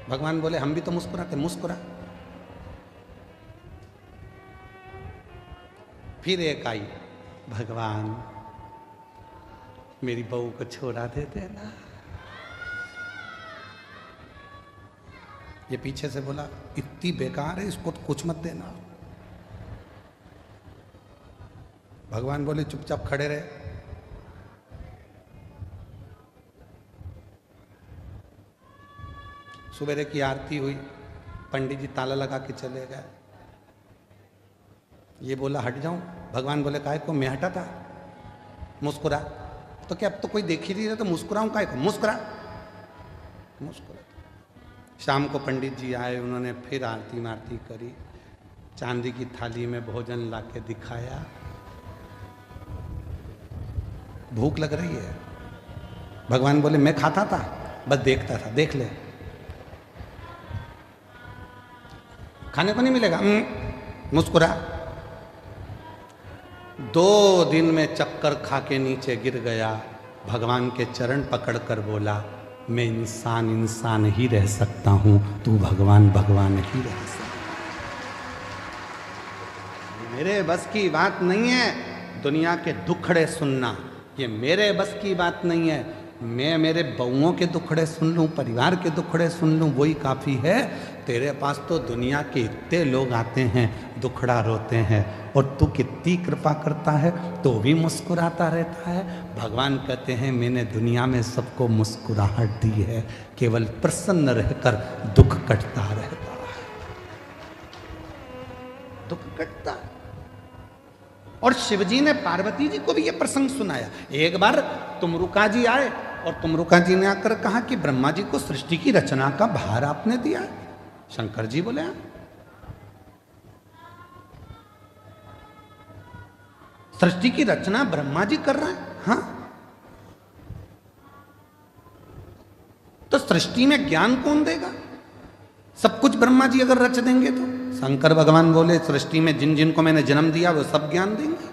भगवान बोले हम भी तो मुस्कुराते, मुस्कुरा। फिर एक आई, भगवान मेरी बहू को छोड़ा देते ना। ये पीछे से बोला इतनी बेकार है, इसको तो कुछ मत देना। भगवान बोले चुपचाप खड़े रहे। सुबेरे की आरती हुई, पंडित जी ताला लगा के चले गए। ये बोला हट जाऊं, भगवान बोले काहे को, मैं हटा था, मुस्कुरा। तो क्या अब तो कोई देख ही नहीं रहा तो मुस्कुराऊं काहे को, मुस्कुरा, मुस्कुरा। शाम को पंडित जी आए, उन्होंने फिर आरती मारती करी, चांदी की थाली में भोजन लाके दिखाया। भूख लग रही है। भगवान बोले मैं खाता था, बस देखता था, देख ले, खाने को नहीं मिलेगा। मुस्कुरा। 2 दिन में चक्कर खा के नीचे गिर गया। भगवान के चरण पकड़कर बोला मैं इंसान इंसान ही रह सकता हूं, तू भगवान भगवान ही रह सकता। मेरे बस की बात नहीं है दुनिया के दुखड़े सुनना, ये मेरे बस की बात नहीं है। मैं मेरे बउओं के दुखड़े सुन लूं, परिवार के दुखड़े सुन लूं, वही काफ़ी है। तेरे पास तो दुनिया के इतने लोग आते हैं, दुखड़ा रोते हैं, और तू कितनी कृपा करता है तो भी मुस्कुराता रहता है। भगवान कहते हैं मैंने दुनिया में सबको मुस्कुराहट दी है, केवल प्रसन्न रहकर दुख कटता रहता है, दुख कटता है। और शिवजी ने पार्वती जी को भी यह प्रसंग सुनाया। एक बार तुमरुका जी आए और तुमरुका जी ने आकर कहा कि ब्रह्मा जी को सृष्टि की रचना का भार आपने दिया है। शंकर जी बोले सृष्टि की रचना ब्रह्मा जी कर रहे हैं। हाँ, तो सृष्टि में ज्ञान कौन देगा? सब कुछ ब्रह्मा जी अगर रच देंगे तो। शंकर भगवान बोले सृष्टि में जिन जिन को मैंने जन्म दिया वो सब ज्ञान देंगे,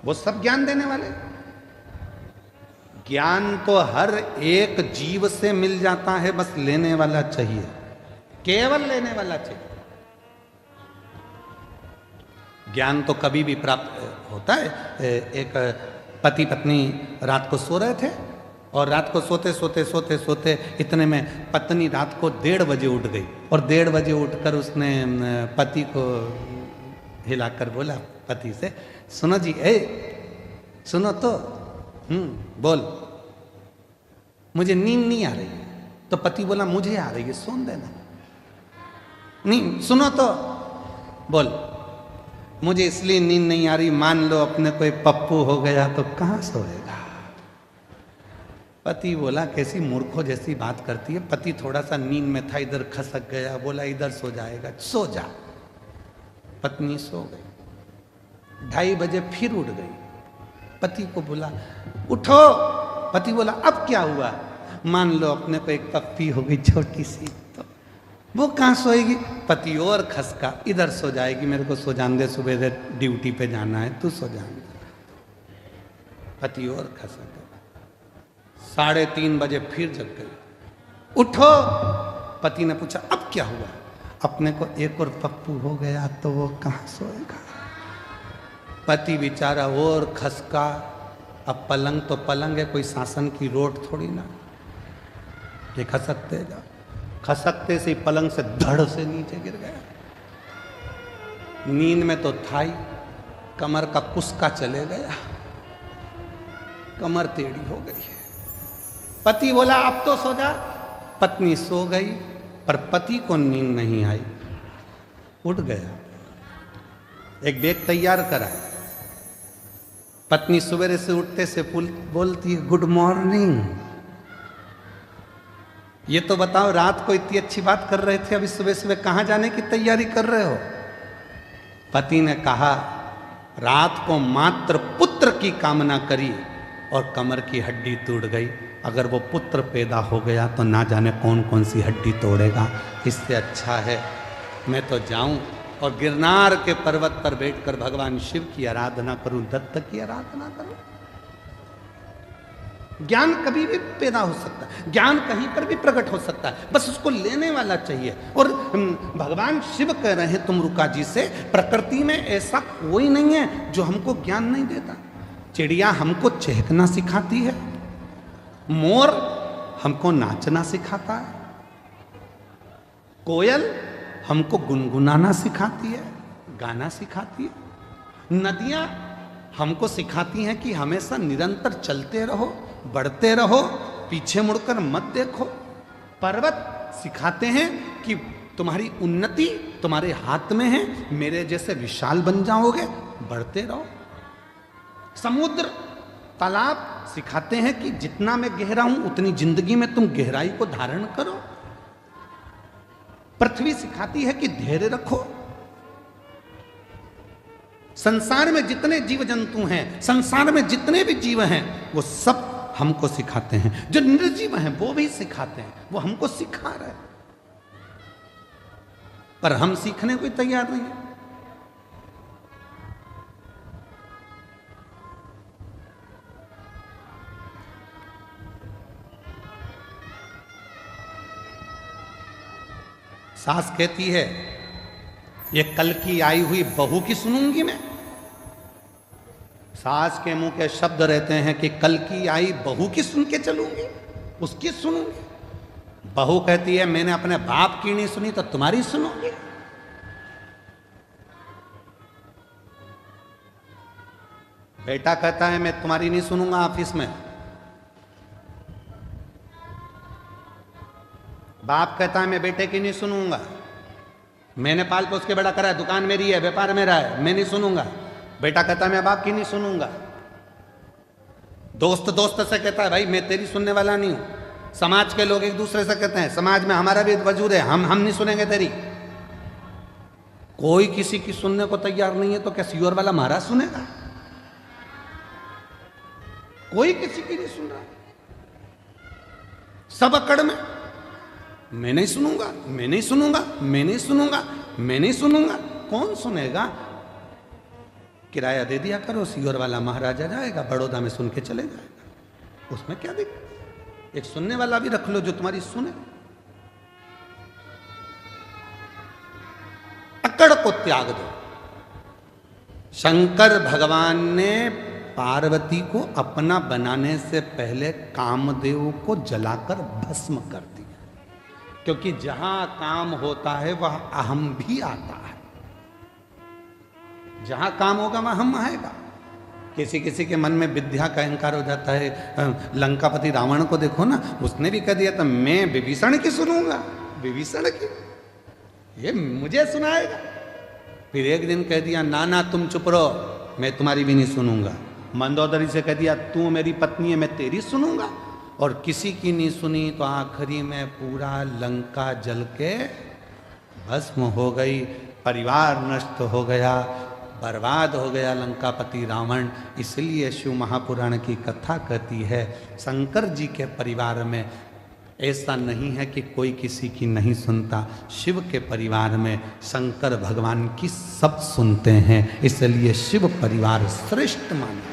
वो सब ज्ञान देने वाले। ज्ञान तो हर एक जीव से मिल जाता है, बस लेने वाला चाहिए, केवल लेने वाला चाहिए। ज्ञान तो कभी भी प्राप्त होता है। एक पति पत्नी रात को सो रहे थे और रात को सोते सोते सोते सोते इतने में पत्नी रात को 1:30 बजे उठ गई और 1:30 बजे उठकर उसने पति को हिलाकर बोला पति से, सुनो जी, सुनो तो, बोल, मुझे नींद नहीं आ रही है। तो पति बोला मुझे आ रही है, सोन देना। नहीं, सुनो तो, बोल, मुझे इसलिए नींद नहीं आ रही, मान लो अपने कोई पप्पू हो गया तो कहां सोएगा। पति बोला कैसी मूर्खों जैसी बात करती है। पति थोड़ा सा नींद में था, इधर खसक गया, बोला इधर सो जाएगा, सो जा। पत्नी सो गई। 2:30 बजे फिर उठ गई। पति को बोला उठो। पति बोला अब क्या हुआ? मान लो अपने को एक पप्पी हो गई छोटी सी, तो वो कहाँ सोएगी? पति और खसका, इधर सो जाएगी, मेरे को सो जान दे, सुबह से ड्यूटी पे जाना है, तू सो जान दे। पति और खसक। 3:30 बजे फिर जग गई। उठो। पति ने पूछा अब क्या हुआ? अपने को एक और पप्पू हो गया तो वो कहाँ सोएगा? पति बेचारा और खसका। अब पलंग तो पलंग है, कोई शासन की रोड थोड़ी ना कि खसकतेगा। खसकते से पलंग से धड़ से नीचे गिर गया। नींद में तो था ही, कमर का कुस्का चले गया, कमर टेढ़ी हो गई है। पति बोला अब तो सो जा। पत्नी सो गई, पर पति को नींद नहीं आई, उठ गया। एक बैग तैयार करा। पत्नी सवेरे से उठते से बोलती है गुड मॉर्निंग। ये तो बताओ, रात को इतनी अच्छी बात कर रहे थे, अभी सुबह सुबह कहां जाने की तैयारी कर रहे हो? पति ने कहा रात को मात्र पुत्र की कामना करी और कमर की हड्डी टूट गई। अगर वो पुत्र पैदा हो गया तो ना जाने कौन कौन सी हड्डी तोड़ेगा। इससे अच्छा है मैं तो जाऊं और गिरनार के पर्वत पर बैठकर भगवान शिव की आराधना करूं, दत्त की आराधना करूं। ज्ञान कभी भी पैदा हो सकता है, ज्ञान कहीं पर भी प्रकट हो सकता है, बस उसको लेने वाला चाहिए। और भगवान शिव कह रहे हैं तुमरुका जी से, प्रकृति में ऐसा कोई नहीं है जो हमको ज्ञान नहीं देता। चिड़िया हमको चहकना सिखाती है, मोर हमको नाचना सिखाता है, कोयल हमको गुनगुनाना सिखाती है, गाना सिखाती है, नदियां हमको सिखाती हैं कि हमेशा निरंतर चलते रहो, बढ़ते रहो, पीछे मुड़कर मत देखो। पर्वत सिखाते हैं कि तुम्हारी उन्नति तुम्हारे हाथ में है, मेरे जैसे विशाल बन जाओगे, बढ़ते रहो। समुद्र तालाब सिखाते हैं कि जितना मैं गहरा हूं उतनी जिंदगी में तुम गहराई को धारण करो। पृथ्वी सिखाती है कि धैर्य रखो। संसार में जितने जीव जंतु हैं, संसार में जितने भी जीव हैं, वो सब हमको सिखाते हैं। जो निर्जीव हैं वो भी सिखाते हैं, वो हमको सिखा रहे हैं, पर हम सीखने को तैयार नहीं है। सास कहती है ये कल की आई हुई बहू की सुनूंगी मैं। सास के मुंह के शब्द रहते हैं कि कल की आई बहू की सुन के चलूंगी, उसकी सुनूंगी। बहू कहती है मैंने अपने बाप की नहीं सुनी तो तुम्हारी सुनूंगी। बेटा कहता है मैं तुम्हारी नहीं सुनूंगा ऑफिस में। बाप कहता है मैं बेटे की नहीं सुनूंगा, मैंने पाल पोस के बड़ा करा है, दुकान मेरी है, व्यापार मेरा है, मैं नहीं सुनूंगा। बेटा कहता है मैं बाप की नहीं सुनूंगा। दोस्त दोस्त से कहता है भाई मैं तेरी सुनने वाला नहीं हूं। समाज के लोग एक दूसरे से कहते हैं समाज में हमारा भी वजूद है, हम नहीं सुनेंगे तेरी। कोई किसी की सुनने को तैयार नहीं है तो क्या सियोर वाला महाराज सुनेगा? कोई किसी की नहीं सुन रहा, सब अकड़ में मैं नहीं सुनूंगा, मैं नहीं सुनूंगा, मैं नहीं सुनूंगा, मैं नहीं सुनूंगा। कौन सुनेगा? किराया दे दिया करो, सियोर वाला महाराजा जाएगा, बड़ौदा में सुन के चले जाएगा, उसमें क्या दिक्कत? एक सुनने वाला भी रख लो जो तुम्हारी सुने। अकड़ को त्याग दो। शंकर भगवान ने पार्वती को अपना बनाने से पहले कामदेव को जलाकर भस्म कर दिया, क्योंकि जहां काम होता है वह अहम भी आता है। जहां काम होगा वहां हम आएगा। किसी किसी के मन में विद्या का अहंकार हो जाता है। लंकापति रावण को देखो ना, उसने भी कह दिया था मैं विभीषण की सुनूंगा, विभीषण की, ये मुझे सुनाएगा। फिर एक दिन कह दिया ना ना तुम चुप रहो, मैं तुम्हारी भी नहीं सुनूंगा। मंदोदरी से कह दिया तू मेरी पत्नी है, मैं तेरी सुनूंगा। और किसी की नहीं सुनी तो आखिरी में पूरा लंका जल के भस्म हो गई, परिवार नष्ट हो गया, बर्बाद हो गया लंकापति रावण। इसलिए शिव महापुराण की कथा कहती है शंकर जी के परिवार में ऐसा नहीं है कि कोई किसी की नहीं सुनता। शिव के परिवार में शंकर भगवान की सब सुनते हैं, इसलिए शिव परिवार श्रेष्ठ माना गया।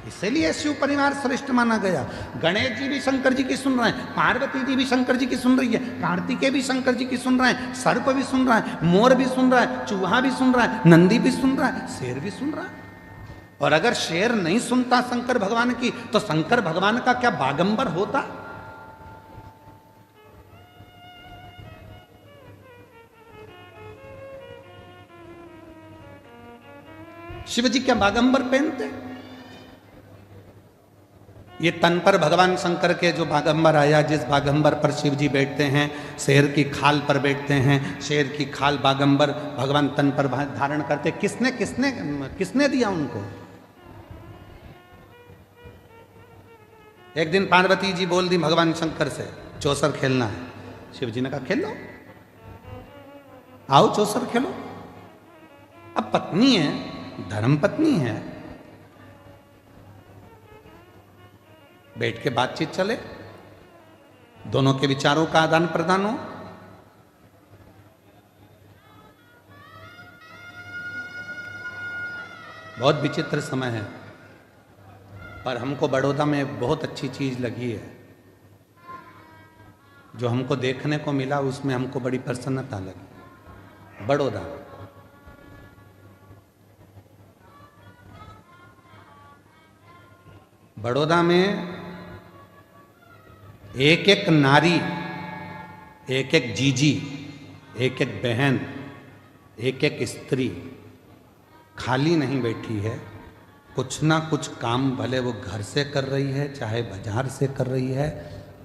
इसलिए शिव परिवार श्रेष्ठ माना गया। गणेश जी भी शंकर जी की सुन रहे हैं, पार्वती जी भी शंकर जी की सुन रही है, कार्तिकेय भी शंकर जी की सुन रहे हैं, सर्प भी सुन रहा है, मोर भी सुन रहा है, चूहा भी सुन रहा है, नंदी भी सुन रहा है, शेर भी सुन रहा है। और अगर शेर नहीं सुनता शंकर भगवान की तो शंकर भगवान का क्या बागंबर होता? शिव जी क्या बागंबर पहनते? ये तन पर भगवान शंकर के जो बागंबर आया, जिस बागंबर पर शिव जी बैठते हैं, शेर की खाल पर बैठते हैं, शेर की खाल बागंबर भगवान तन पर धारण करते। किसने किसने किसने दिया उनको? एक दिन पार्वती जी बोल दी भगवान शंकर से चौसर खेलना है। शिव जी ने कहा खेलो, आओ चौसर खेलो। अब पत्नी है, धर्म पत्नी है, बैठ के बातचीत चले, दोनों के विचारों का आदान प्रदान हो। बहुत विचित्र समय है, पर हमको बड़ौदा में बहुत अच्छी चीज लगी है। जो हमको देखने को मिला उसमें हमको बड़ी प्रसन्नता लगी। बड़ौदा बड़ौदा में एक एक नारी, एक एक जीजी, एक एक बहन, एक एक स्त्री खाली नहीं बैठी है। कुछ ना कुछ काम भले वो घर से कर रही है चाहे बाजार से कर रही है,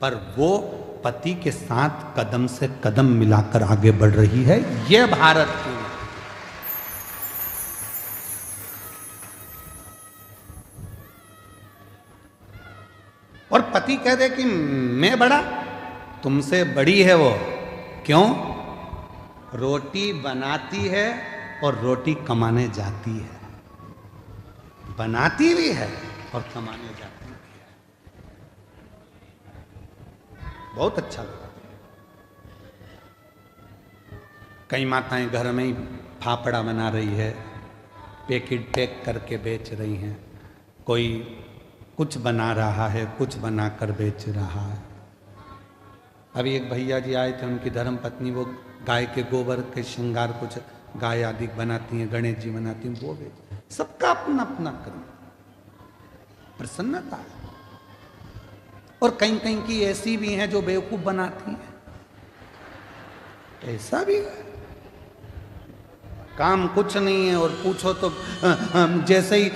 पर वो पति के साथ कदम से कदम मिलाकर आगे बढ़ रही है। ये भारत की और पति कह दे कि मैं बड़ा तुमसे बड़ी है वो। क्यों? रोटी बनाती है और रोटी कमाने जाती है। बनाती भी है और कमाने जाती भी है। बहुत अच्छा लगा। कई माताएं घर में ही फाफड़ा बना रही है, पैक करके बेच रही हैं। कोई कुछ बना रहा है, कुछ बनाकर बेच रहा है। अभी एक भैया जी आए थे, उनकी धर्म पत्नी वो गाय के गोबर के श्रृंगार कुछ गाय आदि बनाती हैं, गणेश जी बनाती हैं, वो बेच। सबका अपना अपना कर्म, प्रसन्नता है। और कहीं कहीं की ऐसी भी हैं जो बेवकूफ बनाती हैं, ऐसा भी है। काम कुछ नहीं है और पूछो तो जैसे ही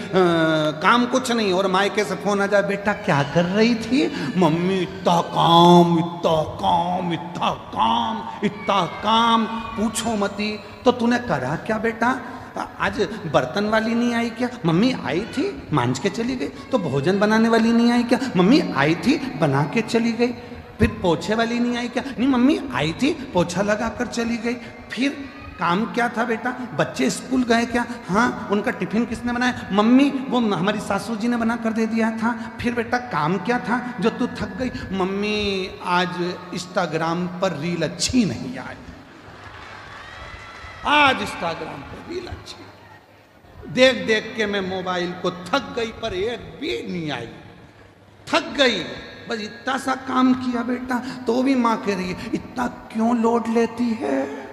काम कुछ नहीं और मायके से फोन आ जाए, बेटा क्या कर रही थी? मम्मी इतना काम इतना काम इतना काम इतना काम, पूछो मती। तो तूने करा क्या बेटा? आज बर्तन वाली नहीं आई क्या? मम्मी आई थी, मांझ के चली गई। तो भोजन बनाने वाली नहीं आई क्या? मम्मी आई थी, बना के चली गई। फिर पोछे वाली नहीं आई क्या? नहीं मम्मी आई थी, पोछा लगा कर चली गई। फिर काम क्या था बेटा? बच्चे स्कूल गए क्या? हाँ। उनका टिफिन किसने बनाया? मम्मी, वो हमारी सासू जी ने बना कर दे दिया था। फिर बेटा काम क्या था जो तू थक गई? मम्मी आज इंस्टाग्राम पर रील अच्छी नहीं आई, आज इंस्टाग्राम पर रील अच्छी देख देख के मैं मोबाइल को थक गई, पर एक भी नहीं आई, थक गई। बस इतना सा काम किया बेटा। तो भी माँ कह रही है इतना क्यों लोड लेती है?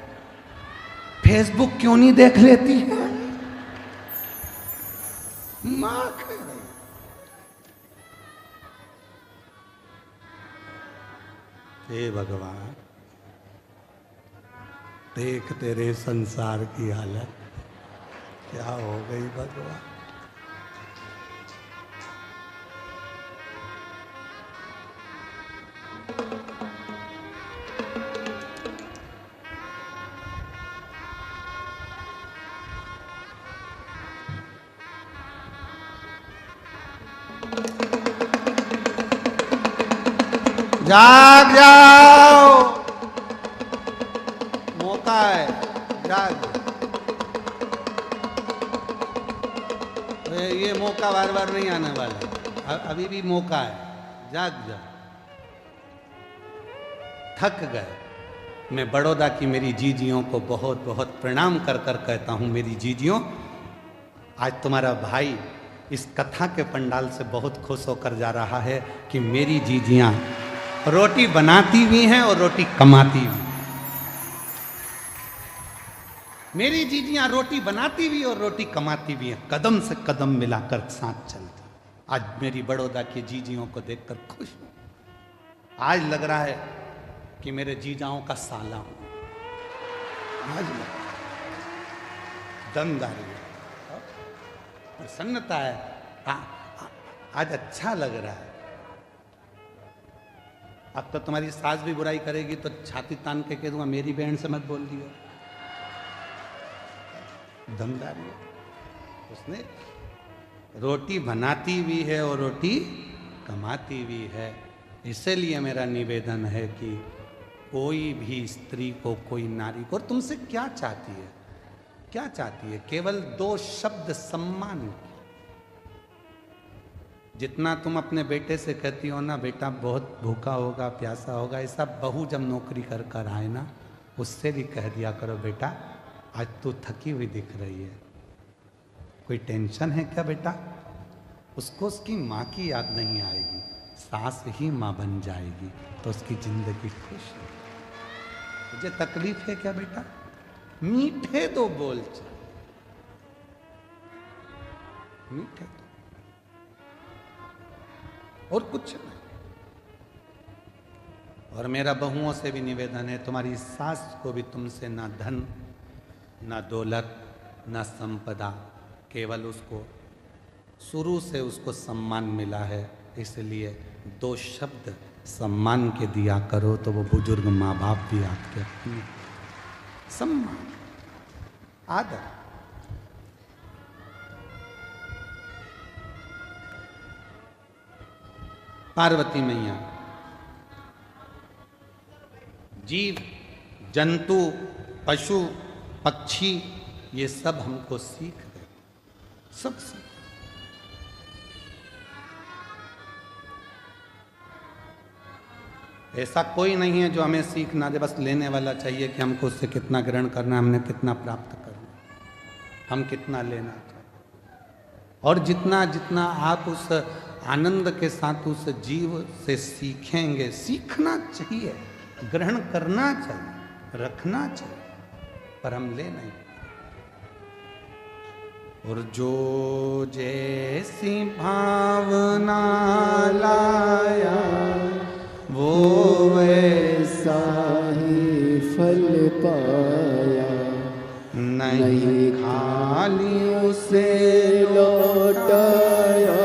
फेसबुक क्यों नहीं देख लेती है? मां कह रही। हे भगवान, देख तेरे संसार की हालत क्या हो गई भगवान। जाग जाओ, मौका है, जाग। ये मौका बार बार नहीं आने वाला, अभी भी मौका है, जाग जाओ। थक गए। मैं बड़ौदा की मेरी जीजियों को बहुत बहुत प्रणाम कर कर कहता हूं, मेरी जीजियों, आज तुम्हारा भाई इस कथा के पंडाल से बहुत खुश होकर जा रहा है कि मेरी जीजियां रोटी बनाती भी हैं और रोटी कमाती भी। मेरी जीजियां रोटी बनाती भी और रोटी कमाती भी हैं, कदम से कदम मिलाकर साथ चलती। आज मेरी बड़ौदा की जीजियों को देखकर खुश हूं। आज लग रहा है कि मेरे जीजाओं का साला हूं। आज दमदारी है, प्रसन्नता है। आज अच्छा लग रहा है। अब तो तुम्हारी सास भी बुराई करेगी तो छाती तान के कह दूंगा मेरी बहन से मत बोल दियो। दमदारी है। उसने रोटी बनाती भी है और रोटी कमाती भी है। इसीलिए मेरा निवेदन है कि कोई भी स्त्री को, कोई नारी को, और तुमसे क्या चाहती है? क्या चाहती है? केवल 2 शब्द सम्मान। जितना तुम अपने बेटे से कहती हो ना, बेटा बहुत भूखा होगा, प्यासा होगा, ऐसा बहू जब नौकरी कर कर आए ना, उससे भी कह दिया करो बेटा आज तू थकी हुई दिख रही है, कोई टेंशन है क्या बेटा? उसको उसकी माँ की याद नहीं आएगी, सास ही माँ बन जाएगी तो उसकी जिंदगी खुश है। तुझे तकलीफ है क्या बेटा? मीठे 2 बोल चाहिए, मीठे तो, और कुछ नहीं। और मेरा बहुओं से भी निवेदन है, तुम्हारी सास को भी तुमसे ना धन, ना दौलत, ना संपदा, केवल उसको शुरू से उसको सम्मान मिला है। इसलिए 2 शब्द सम्मान के दिया करो तो वो बुजुर्ग माँ बाप भी आपके अपने। सम्मान, आदर। पार्वती मैया जीव जंतु पशु पक्षी ये सब हमको सीख देते, सब सीख। ऐसा कोई नहीं है जो हमें सीख ना दे, बस लेने वाला चाहिए कि हमको उससे कितना ग्रहण करना, हमने कितना प्राप्त करना, हम कितना लेना चाहिए। और जितना जितना आप उस आनंद के साथ उस जीव से सीखेंगे, सीखना चाहिए, ग्रहण करना चाहिए, रखना चाहिए, पर हम ले नहीं। और जो जैसी भावना लाया वो वैसा ही फल पाया, नहीं खाली उसे लौटाया,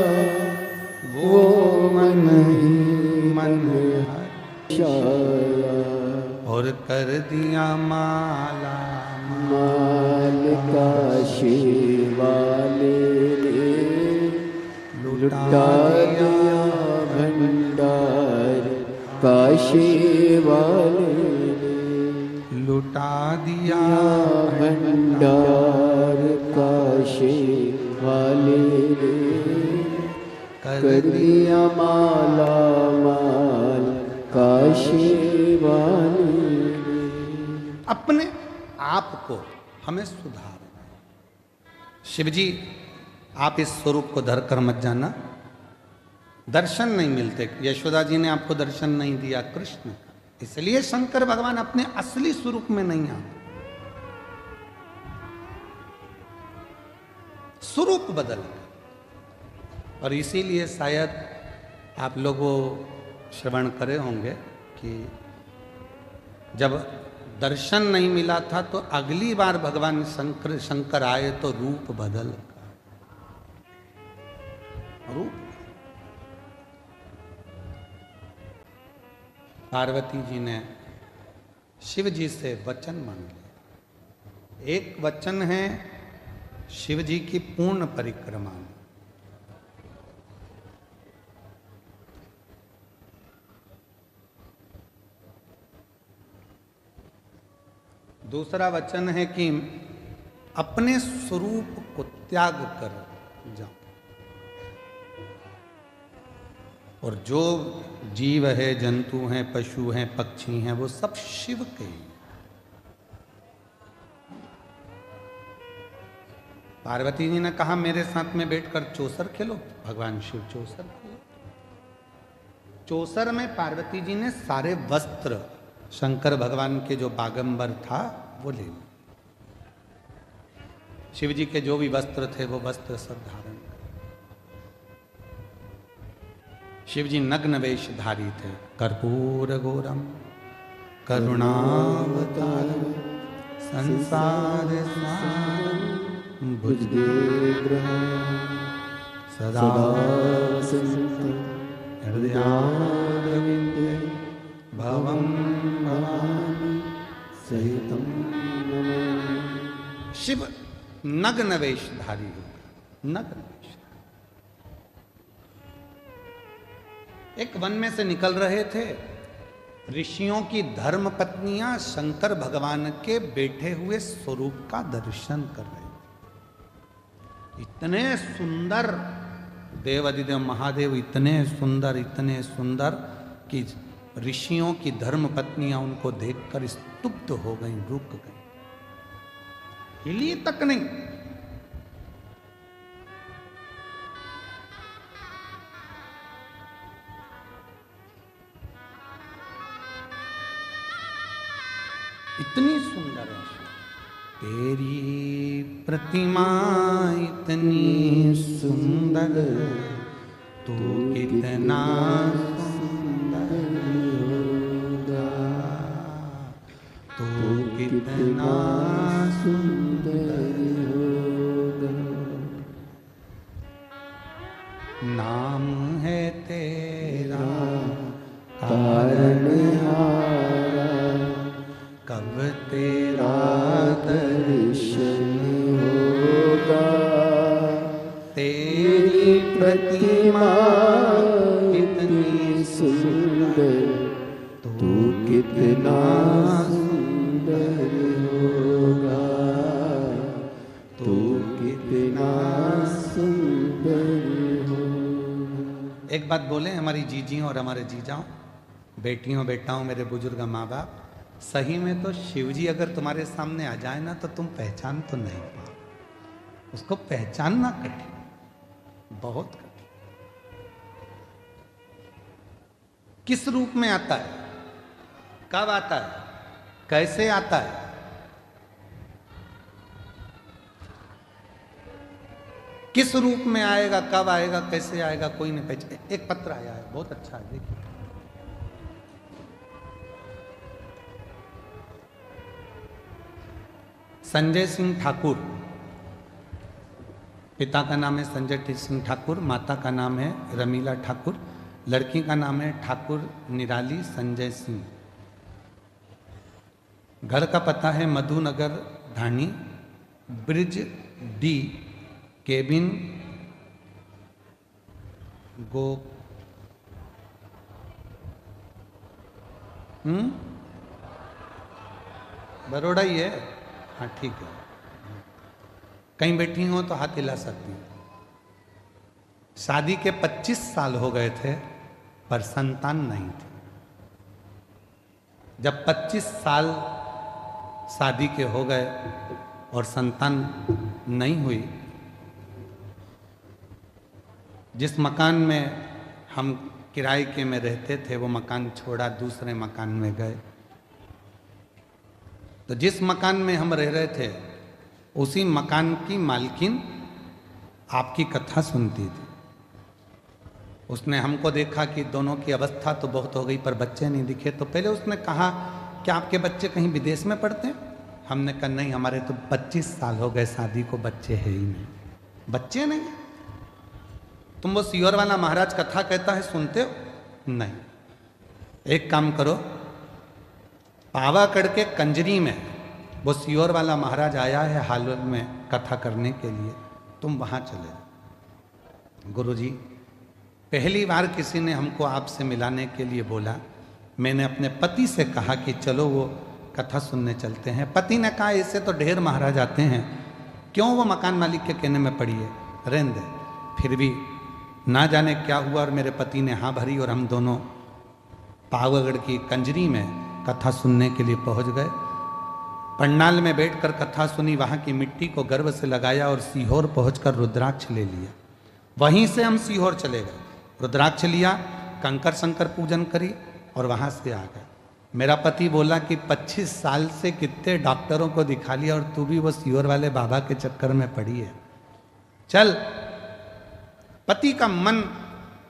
वो मन ही मन हर्षाया। और कर दिया माला माल काशी वाले ने लुटा दिया भंडार, काशी वाले ने लुटा दिया भंडार, काशी वाले ने कर दिया माला माल, काशी वाले ने। अपने आप को हमें सुधारना। शिवजी आप इस स्वरूप को धर कर मत जाना, दर्शन नहीं मिलते। यशोदा जी ने आपको दर्शन नहीं दिया कृष्ण का, इसलिए शंकर भगवान अपने असली स्वरूप में नहीं आते, स्वरूप बदल गए। और इसीलिए शायद आप लोगों श्रवण करे होंगे कि जब दर्शन नहीं मिला था तो अगली बार भगवान शंकर आए तो रूप बदल गया। रूप पार्वती जी ने शिव जी से वचन मांग लिया। एक वचन है शिव जी की पूर्ण परिक्रमा में, दूसरा वचन है कि अपने स्वरूप को त्याग कर जाओ। और जो जीव है, जंतु हैं, पशु हैं, पक्षी हैं, वो सब शिव के हैं। पार्वती जी ने कहा मेरे साथ में बैठकर चौसर खेलो, भगवान शिव चौसर खेलो। चौसर में पार्वती जी ने सारे वस्त्र शंकर भगवान के जो बागंबर था वो ले लिया। शिव जी के जो भी वस्त्र थे वो वस्त्र सब धारण कर। शिव जी नग्न वेशधारी थे। कर्पूर गौरम करुणावतारम संसार सारम भुजगेन्द्रम सदा हृदयारविंदे भवं भवामि सहितं नमामि। शिव नग्न वेशधारी होगा, नग्न वेश। एक वन में से निकल रहे थे, ऋषियों की धर्म पत्नियां शंकर भगवान के बैठे हुए स्वरूप का दर्शन कर रहे थे। इतने सुंदर देवादिदेव महादेव, इतने सुंदर कि ऋषियों की धर्म पत्नियां उनको देखकर स्तुप्त हो गई, रुक गई, हिली तक नहीं। इतनी सुंदर है तेरी प्रतिमा, इतनी सुंदर, तू कितना सुंदर होगा, तू कितना सुंदर होगा। नाम है तेरा तारणहारा, कब तेरा दर्शन होगा। तेरी प्रतिमा इतनी सुंदर, तू कितना सुंदर होगा, तू कितना सुंदर होगा। एक बात बोले हमारी जीजियों और हमारे जीजाओं, बेटियों बेटाओं, मेरे बुजुर्ग माँ बाप, सही में तो शिवजी अगर तुम्हारे सामने आ जाए ना तो तुम पहचान तो नहीं पाओ। उसको पहचानना कठिन, बहुत कठिन। किस रूप में आता है, कब आता है, कैसे आता है, किस रूप में आएगा, कब आएगा, कैसे आएगा, कोई नहीं पहचान। एक पत्र आया है, बहुत अच्छा है, देखिए। संजय सिंह ठाकुर, पिता का नाम है संजय सिंह ठाकुर, माता का नाम है रमीला ठाकुर, लड़की का नाम है ठाकुर निराली संजय सिंह। घर का पता है मधुनगर धानी, ब्रिज डी, केबिन गो बड़ौदा ही है। हाँ ठीक है, कहीं बैठी हो तो हाथ हिला सकती हैं। शादी के 25 साल हो गए थे पर संतान नहीं थी। जब 25 साल शादी के हो गए और संतान नहीं हुई, जिस मकान में हम किराए के में रहते थे वो मकान छोड़ा, दूसरे मकान में गए। तो जिस मकान में हम रह रहे थे उसी मकान की मालकिन आपकी कथा सुनती थी। उसने हमको देखा कि दोनों की अवस्था तो बहुत हो गई पर बच्चे नहीं दिखे, तो पहले उसने कहा कि आपके बच्चे कहीं विदेश में पढ़ते हैं? हमने कहा नहीं, हमारे तो 25 साल हो गए शादी को, बच्चे है ही नहीं। बच्चे नहीं? तुम वो सियोर वाला महाराज कथा कहता है सुनते हो? नहीं। एक काम करो, पावागढ़ के कंजरी में वो सियोर वाला महाराज आया है हाल में कथा करने के लिए, तुम वहां चले जाओ। गुरुजी, पहली बार किसी ने हमको आपसे मिलाने के लिए बोला। मैंने अपने पति से कहा कि चलो वो कथा सुनने चलते हैं। पति ने कहा इससे तो ढेर महाराज आते हैं, क्यों वो मकान मालिक के कहने में पड़ी है, रहने दे। फिर भी ना जाने क्या हुआ और मेरे पति ने हाँ भरी और हम दोनों पावागढ़ की कंजरी में कथा सुनने के लिए पहुंच गए। पंडाल में बैठकर कथा सुनी, वहां की मिट्टी को गर्व से लगाया और सीहोर पहुंचकर रुद्राक्ष ले लिया। वहीं से हम सीहोर चले गए, रुद्राक्ष लिया, कंकर शंकर पूजन करी और वहां से आ गए। मेरा पति बोला कि 25 साल से कितने डॉक्टरों को दिखा लिया और तू भी वो सीहोर वाले बाबा के चक्कर में पड़ी है, चल। पति का मन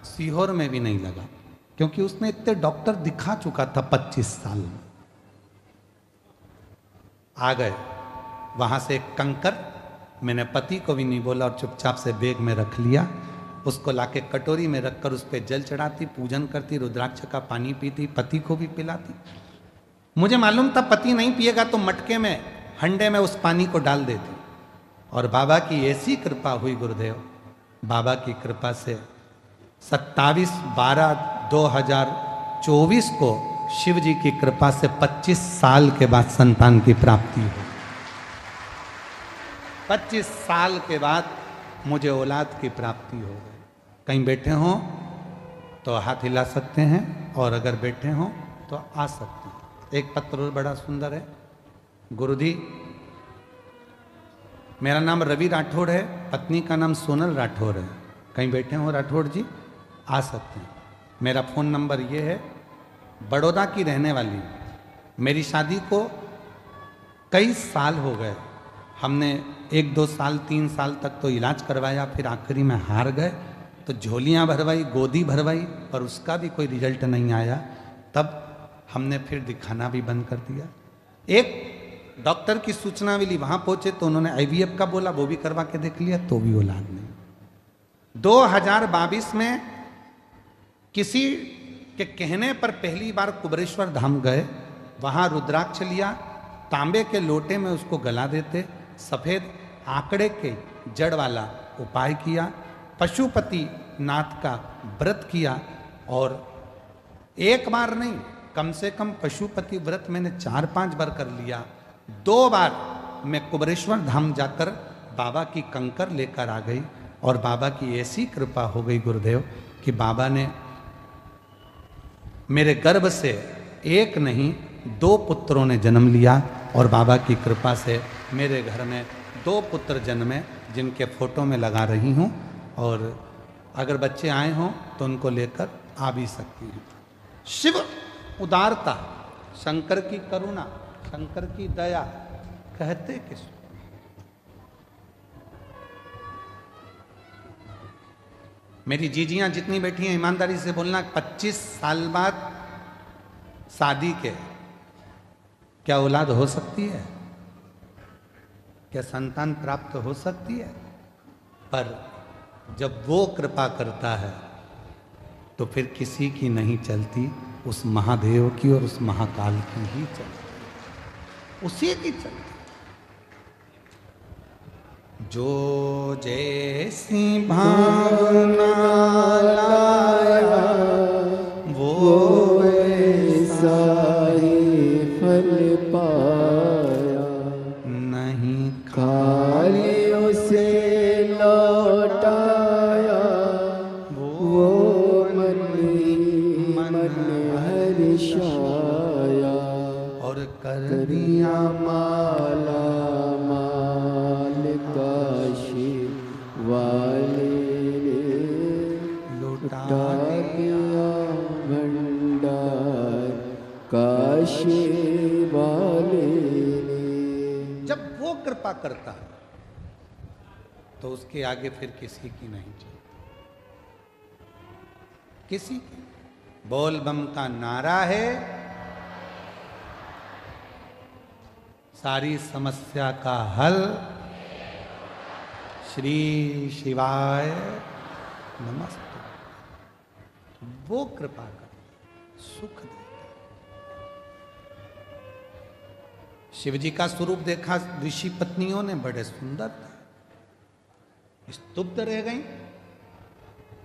सीहोर में भी नहीं लगा क्योंकि उसने इतने डॉक्टर दिखा चुका था 25 साल में। आ गए वहां से एक कंकर, मैंने पति को भी नहीं बोला और चुपचाप से बैग में रख लिया। उसको लाके कटोरी में रखकर उस पर जल चढ़ाती, पूजन करती, रुद्राक्ष का पानी पीती, पति को भी पिलाती। मुझे मालूम था पति नहीं पिएगा तो मटके में, हंडे में उस पानी को डाल देती। और बाबा की ऐसी कृपा हुई गुरुदेव, बाबा की कृपा से 27/12/2024 को शिव जी की कृपा से 25 साल के बाद संतान की प्राप्ति हुई। 25 साल के बाद मुझे औलाद की प्राप्ति हो गई। कहीं बैठे हो तो हाथ हिला सकते हैं और अगर बैठे हो तो आ सकते हैं। एक पत्र बड़ा सुंदर है। गुरुजी, मेरा नाम रवि राठौड़ है, पत्नी का नाम सोनल राठौड़ है। कहीं बैठे हो राठौड़ जी, आ सकते हैं। मेरा फ़ोन नंबर ये है। बड़ौदा की रहने वाली, मेरी शादी को कई साल हो गए। हमने 1-2 साल 3 साल तक तो इलाज करवाया, फिर आखिरी में हार गए तो झोलियाँ भरवाई, गोदी भरवाई, पर उसका भी कोई रिजल्ट नहीं आया। तब हमने फिर दिखाना भी बंद कर दिया। एक डॉक्टर की सूचना मिली, वहाँ पहुँचे तो उन्होंने IVF का बोला, वो भी करवा के देख लिया तो भी औलाद नहीं। 2022 में किसी के कहने पर पहली बार कुबरेश्वर धाम गए, वहाँ रुद्राक्ष लिया, तांबे के लोटे में उसको गला देते, सफ़ेद आंकड़े के जड़ वाला उपाय किया, पशुपति नाथ का व्रत किया और एक बार नहीं कम से कम पशुपति व्रत मैंने 4-5 बार कर लिया। 2 बार मैं कुबरेश्वर धाम जाकर बाबा की कंकर लेकर आ गई और बाबा की ऐसी कृपा हो गई गुरुदेव कि बाबा ने मेरे गर्भ से 1 नहीं 2 पुत्रों ने जन्म लिया और बाबा की कृपा से मेरे घर में 2 पुत्र जन्मे जिनके फोटो में लगा रही हूँ और अगर बच्चे आए हों तो उनको लेकर आ भी सकती हूँ। शिव उदारता, शंकर की करुणा, शंकर की दया कहते किस? मेरी जीजियां जितनी बैठी हैं ईमानदारी से बोलना, 25 साल बाद शादी के क्या औलाद हो सकती है? क्या संतान प्राप्त हो सकती है? पर जब वो कृपा करता है तो फिर किसी की नहीं चलती, उस महादेव की और उस महाकाल की ही चलती, उसी की चलती। जो जैसी भावना लाया वो ऐसा ही फल पाया, नहीं खाली उसे लौटाया वो मन हर्षाया, और कर करिया माला माल काशी वाले लुटा दिया भंडार काशी वाले। जब वो कृपा करता है तो उसके आगे फिर किसी की नहीं चलती, किसी की। बोल बम का नारा है, सारी समस्या का हल, श्री शिवाय नमस्ते। वो कृपा कर सुख देता। शिव जी का स्वरूप देखा ऋषि पत्नियों ने, बड़े सुंदर थे, स्तुब्ध रह गई,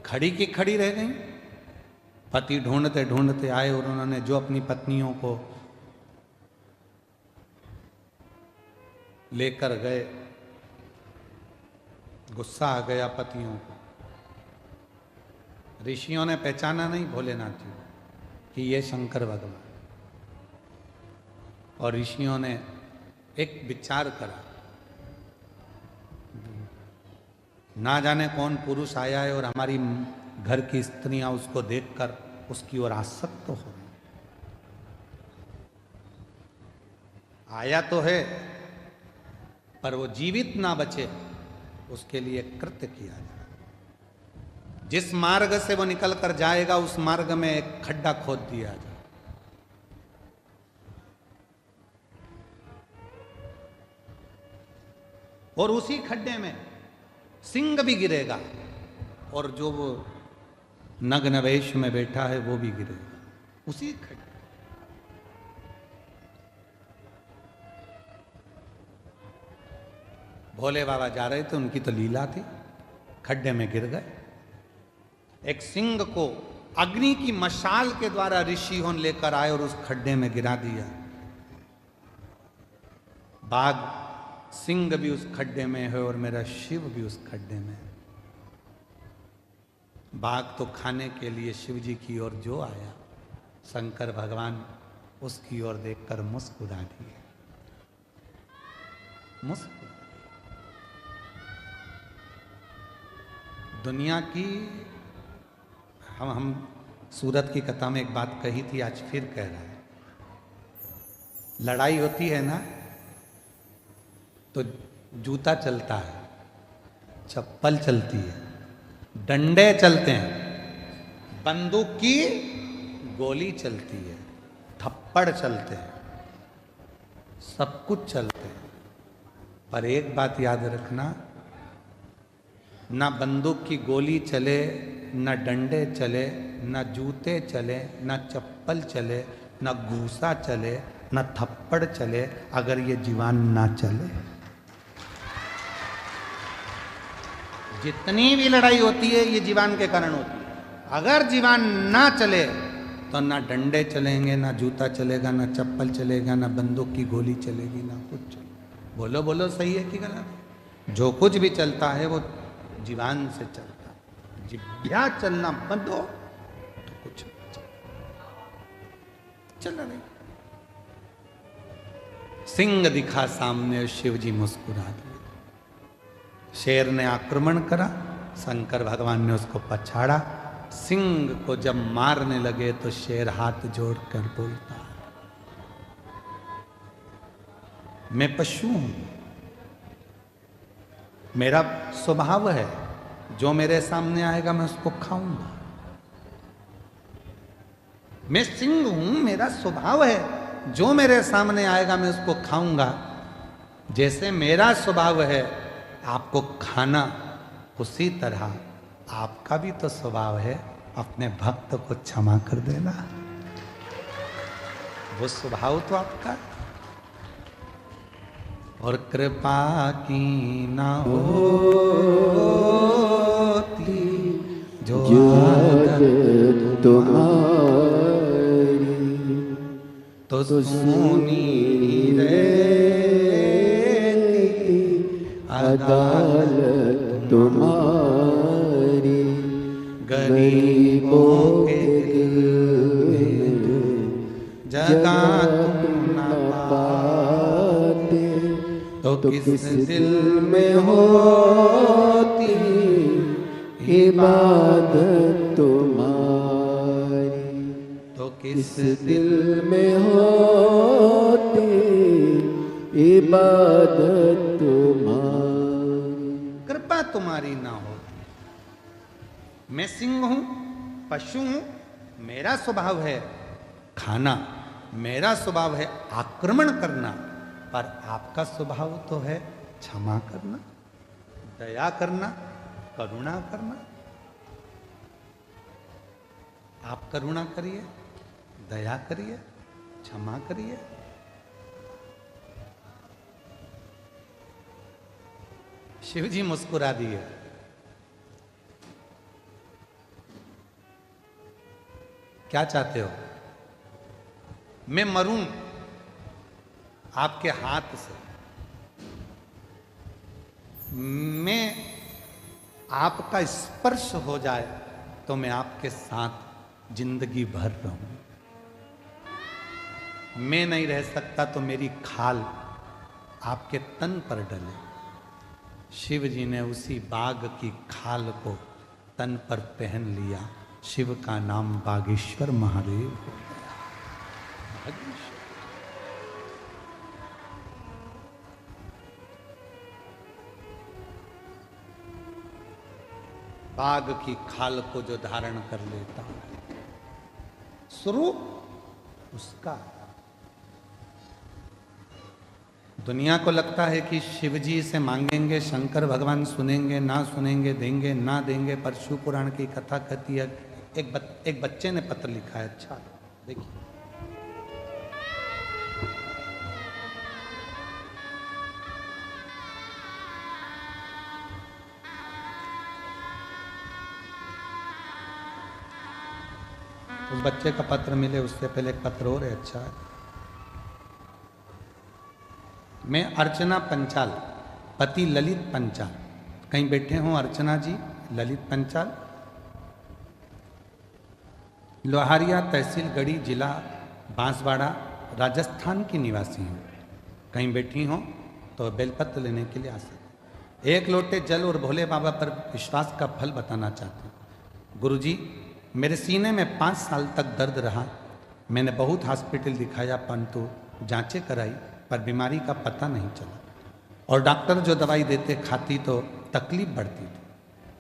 खड़ी की खड़ी रह गई। पति ढूंढते ढूंढते आए और उन्होंने जो अपनी पत्नियों को लेकर गए, गुस्सा आ गया पतियों को। ऋषियों ने पहचाना नहीं भोलेनाथ जी कि ये शंकर भगवान, और ऋषियों ने एक विचार करा, ना जाने कौन पुरुष आया है और हमारी घर की स्त्रियां उसको देखकर उसकी ओर आसक्त हो रही। आया तो है पर वो जीवित ना बचे, उसके लिए कृत्य किया जाए। जिस मार्ग से वो निकल कर जाएगा उस मार्ग में एक खड्डा खोद दिया जाए। और उसी खड्डे में सिंह भी गिरेगा और जो वो नग्न वेश में बैठा है वो भी गिरेगा उसी खड्डे। भोले बाबा जा रहे थे, उनकी तो लीला थी, खड्डे में गिर गए। एक सिंह को अग्नि की मशाल के द्वारा ऋषियों लेकर आए और उस खड्डे में गिरा दिया। बाघ सिंह भी उस खड्डे में है और मेरा शिव भी उस खड्डे में है। बाघ तो खाने के लिए शिव जी की ओर जो आया, शंकर भगवान उसकी ओर देखकर मुस्कुरा दिए। मुस्कुरा। दुनिया की हम सूरत की कथा में एक बात कही थी, आज फिर कह रहा है। लड़ाई होती है ना तो जूता चलता है, चप्पल चलती है, डंडे चलते हैं, बंदूक की गोली चलती है, थप्पड़ चलते हैं, सब कुछ चलते हैं। पर एक बात याद रखना, ना बंदूक की गोली चले, ना डंडे चले, ना जूते चले, ना चप्पल चले, ना घूसा चले, ना थप्पड़ चले, अगर ये जीवान ना चले। जितनी भी लड़ाई होती है ये जीवान के कारण होती है। अगर जीवान ना चले तो ना डंडे चलेंगे, ना जूता चलेगा, ना चप्पल चलेगा, ना बंदूक की गोली चलेगी, ना कुछ चलेगा। बोलो बोलो, सही है कि गलत? जो कुछ भी चलता है वो जीवान से चलता है। जिभ्या चलना बंद हो तो कुछ नहीं चल रही। सिंह दिखा सामने, शिव जी मुस्कुरा दिए। शेर ने आक्रमण करा, शंकर भगवान ने उसको पछाड़ा। सिंह को जब मारने लगे तो शेर हाथ जोड़कर बोलता है, मैं पशु हूं, मेरा स्वभाव है, जो मेरे सामने आएगा मैं उसको खाऊंगा। मैं सिंह हूं, मेरा स्वभाव है, जो मेरे सामने आएगा मैं उसको खाऊंगा। जैसे मेरा स्वभाव है आपको खाना, उसी तरह आपका भी तो स्वभाव है अपने भक्त को क्षमा कर देना। वो स्वभाव तो आपका। और कृपा की ना होती जो आदत तुम्हारी, तो सुनी रहती अदालत तुम्हारी। गरीबों के दिल में जगह तुम न पाते, तो किस दिल में होती इबादत तुम्हारी। तो किस दिल में होती इबादत तुम्हारी। कृपा तुम्हारी ना होती। मैं सिंह हूं, पशु हूं, मेरा स्वभाव है खाना, मेरा स्वभाव है आक्रमण करना, पर आपका स्वभाव तो है क्षमा करना, दया करना, करुणा करना। आप करुणा करिए, दया करिए, क्षमा करिए। शिव जी मुस्कुरा दिए। क्या चाहते हो? मैं मरूं आपके हाथ से, मैं आपका स्पर्श हो जाए तो मैं आपके साथ जिंदगी भर रहूं। मैं नहीं रह सकता तो मेरी खाल आपके तन पर डले। शिव जी ने उसी बाघ की खाल को तन पर पहन लिया। शिव का नाम बागेश्वर महादेव। बाघ की खाल को जो धारण कर लेता है, स्वरूप उसका। दुनिया को लगता है कि शिव जी से मांगेंगे शंकर भगवान सुनेंगे, ना सुनेंगे, देंगे ना देंगे। पर शिव पुराण की कथा कहती है, एक बच्चे ने पत्र लिखा है। अच्छा देखिए, उस बच्चे का पत्र मिले उससे पहले एक पत्र और है। अच्छा है। मैं अर्चना पंचाल, पति ललित पंचाल, कहीं बैठे हों अर्चना जी, ललित पंचाल, लोहारिया तहसील गढ़ी, जिला बांसवाड़ा, राजस्थान की निवासी हूँ। कहीं बैठी हों तो बेलपत्र लेने के लिए आ सकते। एक लोटे जल और भोले बाबा पर विश्वास का फल बताना चाहती हूँ। गुरुजी, मेरे सीने में 5 साल तक दर्द रहा। मैंने बहुत हॉस्पिटल दिखाया, परंतु जांचें कराई, पर बीमारी का पता नहीं चला। और डॉक्टर जो दवाई देते खाती तो तकलीफ बढ़ती थी।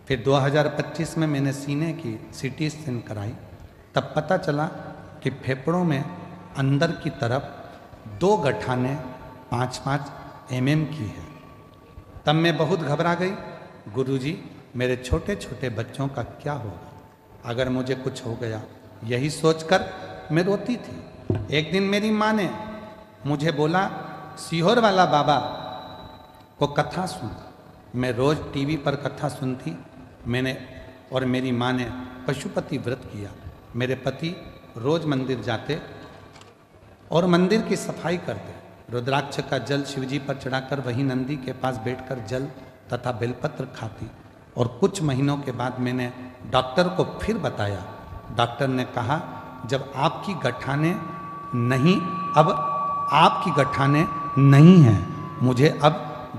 फिर 2025 में मैंने सीने की सीटी स्कैन कराई, तब पता चला कि फेफड़ों में अंदर की तरफ 2 गठानें 5-5 mm की है। तब मैं बहुत घबरा गई। गुरुजी, मेरे छोटे छोटे बच्चों का क्या होगा अगर मुझे कुछ हो गया? यही सोचकर मैं रोती थी। एक दिन मेरी माँ ने मुझे बोला, सीहोर वाला बाबा को कथा सुन। मैं रोज टीवी पर कथा सुनती। मैंने और मेरी माँ ने पशुपति व्रत किया। मेरे पति रोज मंदिर जाते और मंदिर की सफाई करते। रुद्राक्ष का जल शिवजी पर चढ़ाकर वहीं नंदी के पास बैठकर जल तथा बेलपत्र खाती। और कुछ महीनों के बाद मैंने डॉक्टर को फिर बताया। डॉक्टर ने कहा जब आपकी गठाने नहीं, अब आपकी गठाने नहीं हैं, मुझे अब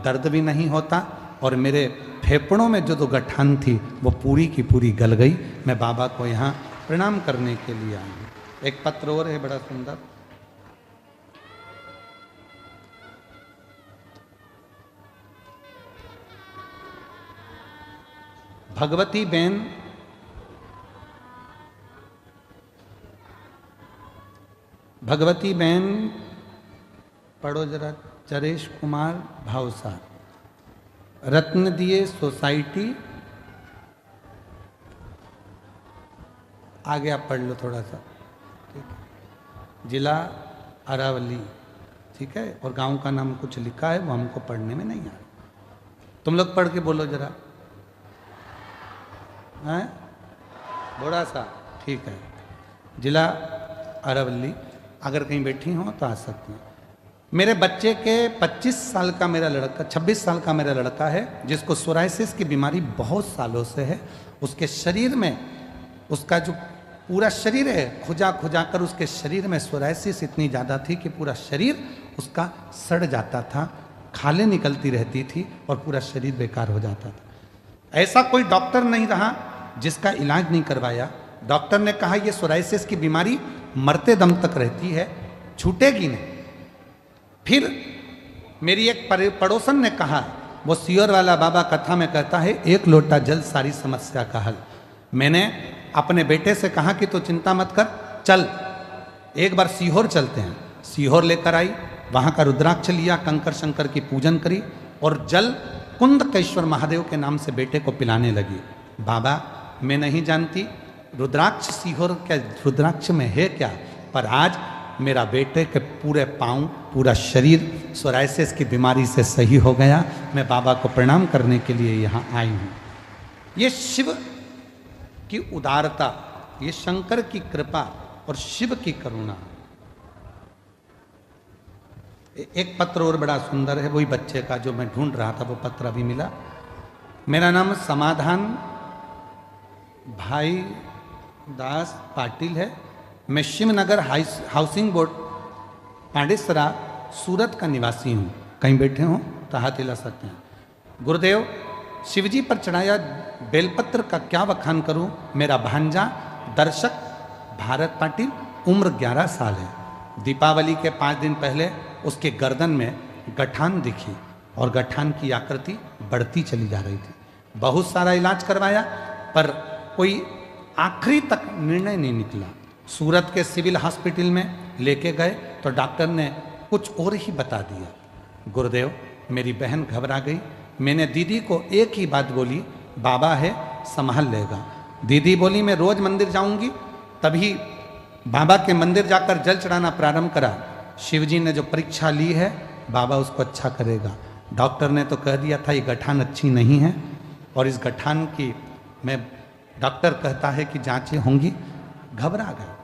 दर्द भी नहीं होता और मेरे फेफड़ों में जो गठान थी वो पूरी की पूरी गल गई। मैं बाबा को यहाँ प्रणाम करने के लिए आया हूँ। एक पत्र और है बड़ा सुंदर। भगवती बेन पढ़ो जरा। चरेश कुमार भावसार, रत्न दिए सोसाइटी, आगे आप पढ़ लो थोड़ा सा, ठीक है। जिला अरावली, ठीक है। और गांव का नाम कुछ लिखा है, वो हमको पढ़ने में नहीं आ रहा। तुम लोग पढ़ के बोलो जरा, हैं? थोड़ा सा, ठीक है। जिला अरावली, अगर कहीं बैठी हो तो आ सकती हैं। मेरे बच्चे के 25 साल का मेरा लड़का, 26 साल का मेरा लड़का है, जिसको सोराइसिस की बीमारी बहुत सालों से है। उसके शरीर में, उसका जो पूरा शरीर है, खुजा खुजा कर उसके शरीर में सोराइसिस इतनी ज़्यादा थी कि पूरा शरीर उसका सड़ जाता था, खालें निकलती रहती थी और पूरा शरीर बेकार हो जाता था। ऐसा कोई डॉक्टर नहीं रहा जिसका इलाज नहीं करवाया। डॉक्टर ने कहा ये सोराइसिस की बीमारी मरते दम तक रहती है, छूटेगी नहीं। फिर मेरी एक पड़ोसन ने कहा, वो सियोर वाला बाबा कथा में कहता है, एक लोटा जल सारी समस्या का हल। मैंने अपने बेटे से कहा कि तो चिंता मत कर, चल एक बार सीहोर चलते हैं। सीहोर लेकर आई, वहाँ का रुद्राक्ष लिया, कंकर शंकर की पूजन करी और जल कुंदकेश्वर महादेव के नाम से बेटे को पिलाने लगी। बाबा मैं नहीं जानती रुद्राक्ष सीहोर क्या रुद्राक्ष में है क्या, पर आज मेरा बेटे के पूरे पाँव, पूरा शरीर सोराइसिस की बीमारी से सही हो गया। मैं बाबा को प्रणाम करने के लिए यहाँ आई हूँ। ये शिव की उदारता, ये शंकर की कृपा और शिव की करुणा। एक पत्र और बड़ा सुंदर है, वही बच्चे का जो मैं ढूंढ रहा था, वो पत्र अभी मिला। मेरा नाम समाधान भाई दास पाटिल है। मैं शिवनगर हाउसिंग बोर्ड पांडेसरा सूरत का निवासी हूँ। कहीं बैठे हों तो हाथ हिला सकते हैं। गुरुदेव, शिवजी पर चढ़ाया बेलपत्र का क्या बखान करूँ। मेरा भांजा दर्शक भारत पाटिल, उम्र 11 साल है। दीपावली के 5 दिन पहले उसके गर्दन में गठान दिखी और गठान की आकृति बढ़ती चली जा रही थी। बहुत सारा इलाज करवाया पर कोई आखिरी तक निर्णय नहीं निकला। सूरत के सिविल हॉस्पिटल में लेके गए तो डॉक्टर ने कुछ और ही बता दिया। गुरुदेव, मेरी बहन घबरा गई। मैंने दीदी को एक ही बात बोली, बाबा है संभाल लेगा। दीदी बोली मैं रोज मंदिर जाऊंगी। तभी बाबा के मंदिर जाकर जल चढ़ाना प्रारंभ करा। शिवजी ने जो परीक्षा ली है, बाबा उसको अच्छा करेगा। डॉक्टर ने तो कह दिया था ये गठान अच्छी नहीं है और इस गठान की मैं, डॉक्टर कहता है कि जांचें होंगी। घबरा गए।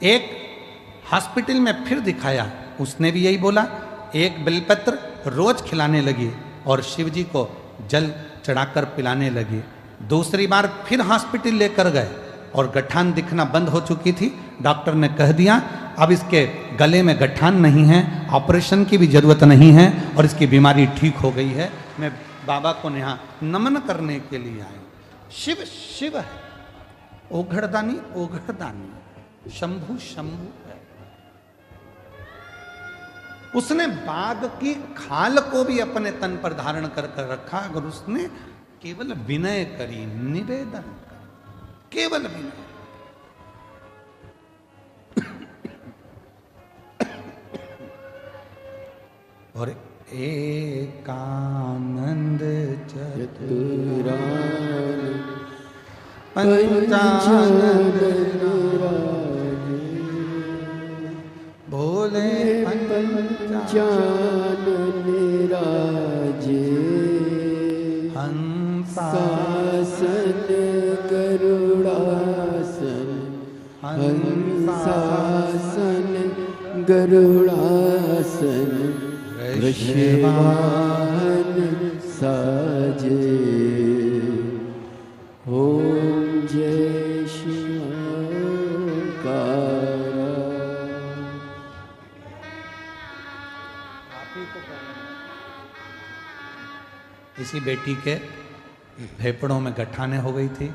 एक हॉस्पिटल में फिर दिखाया, उसने भी यही बोला। एक बेलपत्र रोज खिलाने लगी और शिवजी को जल चढ़ाकर पिलाने लगी। दूसरी बार फिर हॉस्पिटल लेकर गए और गठान दिखना बंद हो चुकी थी। डॉक्टर ने कह दिया अब इसके गले में गठान नहीं है, ऑपरेशन की भी जरूरत नहीं है और इसकी बीमारी ठीक हो गई है। मैं बाबा को यहाँ नमन करने के लिए आया। शिव शिव है, ओघड़दानी ओघड़दानी, शंभु शंभु है। उसने बाघ की खाल को भी अपने तन पर धारण कर कर रखा। अगर उसने केवल विनय करी, निवेदन कर, केवल विनय। और एकानंद चतुरान पंचानंद भोले पंचानन राजे हंसासन गरुड़ासन हंस गरुड़ासन वृषवाहन साजे। ओम जय शिवकारा। इसी बेटी के फेफड़ों में गठाने हो गई थी।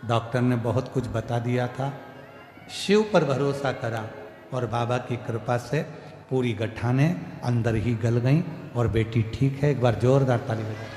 डॉक्टर ने बहुत कुछ बता दिया था। शिव पर भरोसा करा और बाबा की कृपा से पूरी गठाने अंदर ही गल गईं और बेटी ठीक है। एक बार जोरदार ताली बजाओ।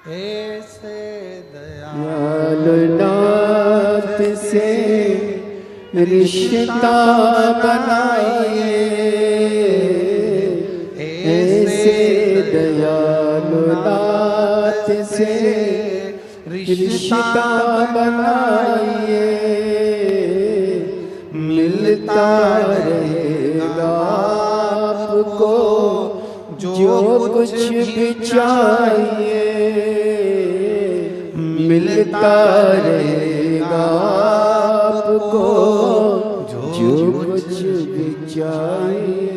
ऐसे दयालुनाथ से रिश्ता बनाइए। ऐसे दयालुनाथ से रिश्ता बनाइए। मिलता रहेगा आपको जो कुछ भी चाहिए। मिलता रहेगा आपको जो कुछ भी चाहिए।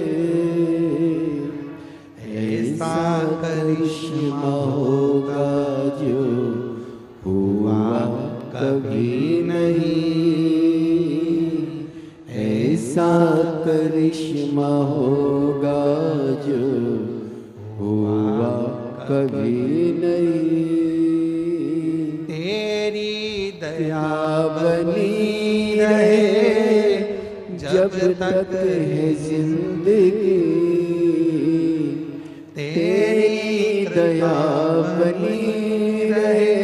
ऐसा करिश्मा होगा जो हुआ कभी नहीं। ऐसा करिश्मा होगा जो हुआ कभी नहीं। तेरी दया बनी रहे जब तक है जिंदगी। तेरी दया बनी रहे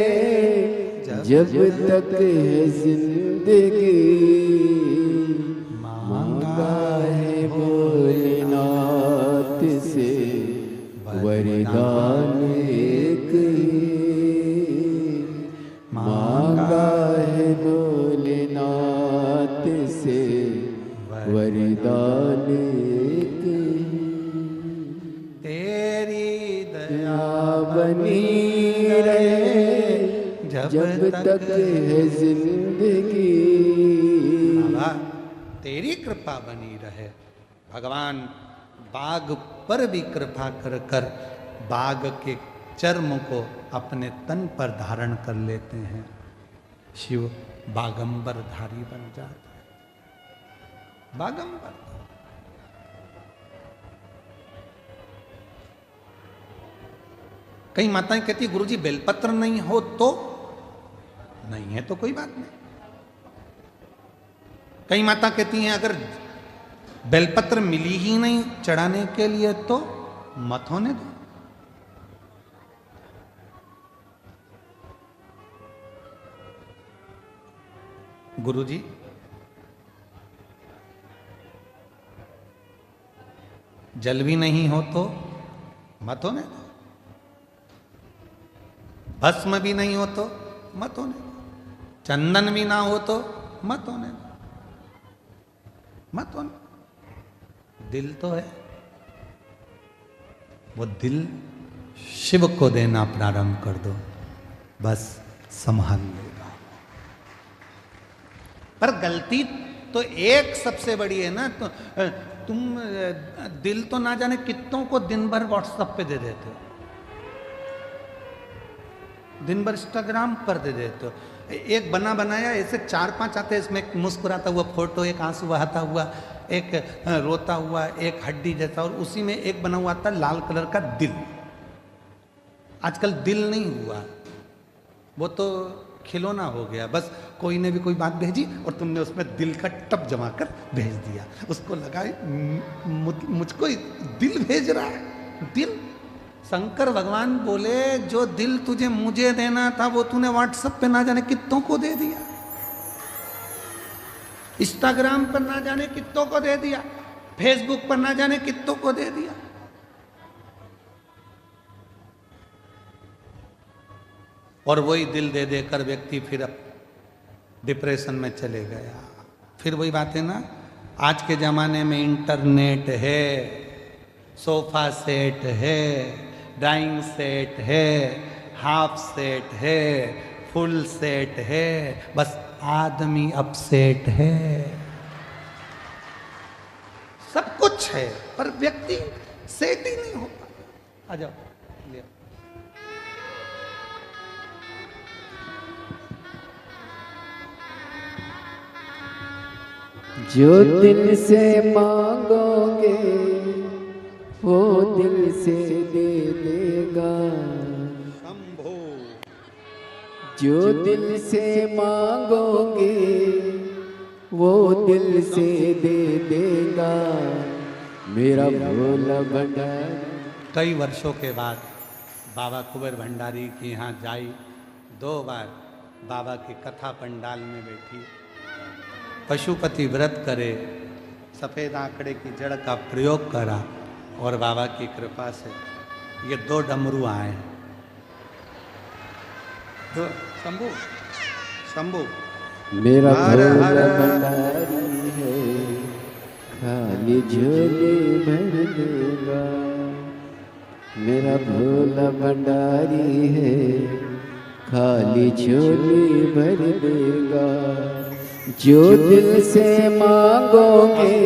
जब तक है जिंदगी। मांगा है भोलेनाथ से वरदान एक ही। मांगा है भोलेनाथ से वरदान एक ही। तेरी दया बनी रहे जब तक है जिंदगी। बाबा तेरी कृपा बनी रहे। भगवान बाघ पर भी कृपा कर कर बाघ के चर्म को अपने तन पर धारण कर लेते हैं। शिव बागंबर धारी बन जाते हैं। बागंबर कई माताएं कहती है गुरुजी बेलपत्र नहीं हो तो नहीं है तो कोई बात नहीं। कई माता कहती हैं अगर बेलपत्र मिली ही नहीं चढ़ाने के लिए तो मत होने दो। गुरुजी जल भी नहीं हो तो मत होने दो। भस्म भी नहीं हो तो मत होने दो। चंदन भी ना हो तो मत होने दो। मत होने। दिल तो है, वो दिल शिव को देना प्रारंभ कर दो, बस संभाल लेगा। पर गलती तो एक सबसे बड़ी है ना। तो तुम दिल तो ना जाने कितनों को दिन भर व्हाट्सएप पे दे देते हो, दिन भर इंस्टाग्राम पर दे देते हो। एक बना बनाया ऐसे 4-5 आते हैं, इसमें एक मुस्कुराता हुआ फोटो, एक आंसू बहाता हुआ, एक रोता हुआ, एक हड्डी जैसा, और उसी में एक बना हुआ था लाल कलर का दिल। आजकल दिल नहीं हुआ, वो तो खिलौना हो गया। बस कोई ने भी कोई बात भेजी और तुमने उसमें दिल का टप जमा कर भेज दिया। उसको लगा मुझको दिल भेज रहा है। दिल शंकर भगवान बोले जो दिल तुझे मुझे देना था वो तूने व्हाट्सएप पे ना जाने कितनों को दे दिया, इंस्टाग्राम पर ना जाने कितनों को दे दिया, फेसबुक पर ना जाने कितनों को दे दिया। और वही दिल दे देकर व्यक्ति फिर डिप्रेशन में चले गया। फिर वही बात है ना, आज के ज़माने में इंटरनेट है, सोफा सेट है, डाइनिंग सेट है, हाफ सेट है, फुल सेट है, बस आदमी अपसेट है। सब कुछ है पर व्यक्ति सेट ही नहीं होता। आ जाओ, ले आओ। जो दिल से मांगोगे वो दिल से दे देगा। शंभो। जो दिल से मांगोगे वो दिल से दे देगा। मेरा भोला भंडारी। कई वर्षों के बाद बाबा कुंवर भंडारी के यहाँ जाई, 2 बार बाबा की कथा पंडाल में बैठी, पशुपति व्रत करे, सफ़ेद आंकड़े की जड़ का प्रयोग करा और बाबा की कृपा से ये 2 डमरू आए। तो शंभू शंभू मेरा हर हर भोला भंडारी है, खाली झोली भर देगा। मेरा भोला भंडारी है, खाली झोली भर देगा। जो दिल से मांगोगे।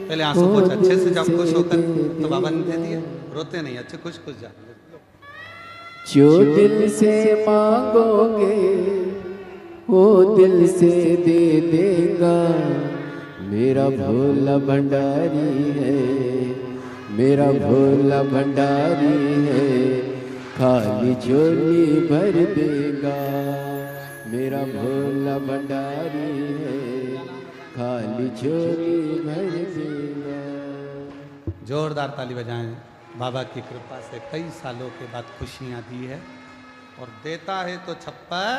पहले आंसू पोंछ अच्छे से, जब खुश होकर तो बाबा ने दे दिया, रोते नहीं, अच्छे खुश खुश जा। जो दिल से मांगोगे वो दिल से दे देगा। मेरा भोला भंडारी है, मेरा भोला भंडारी है, खाली झोली भर देगा। मेरा भोला भंडारी है, खाली झोली भर देगा। जोरदार ताली बजाएं। बाबा की कृपा से कई सालों के बाद खुशियां दी है और देता है तो छप्पर।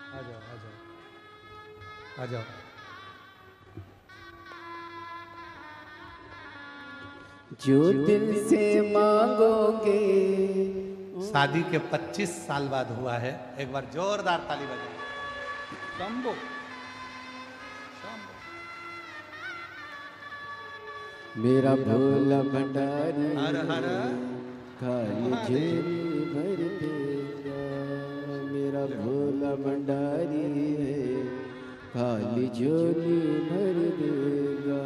आ जाओ आ जाओ आ जाओ। जो दिल से मांगोगे। शादी के 25 साल बाद हुआ है। एक बार जोरदार ताली बजाएं। शंभो मेरा भोला भंडारी हर हर खाली झोली भर देगा। मेरा भोला भंडारी है, खाली झोली भर देगा।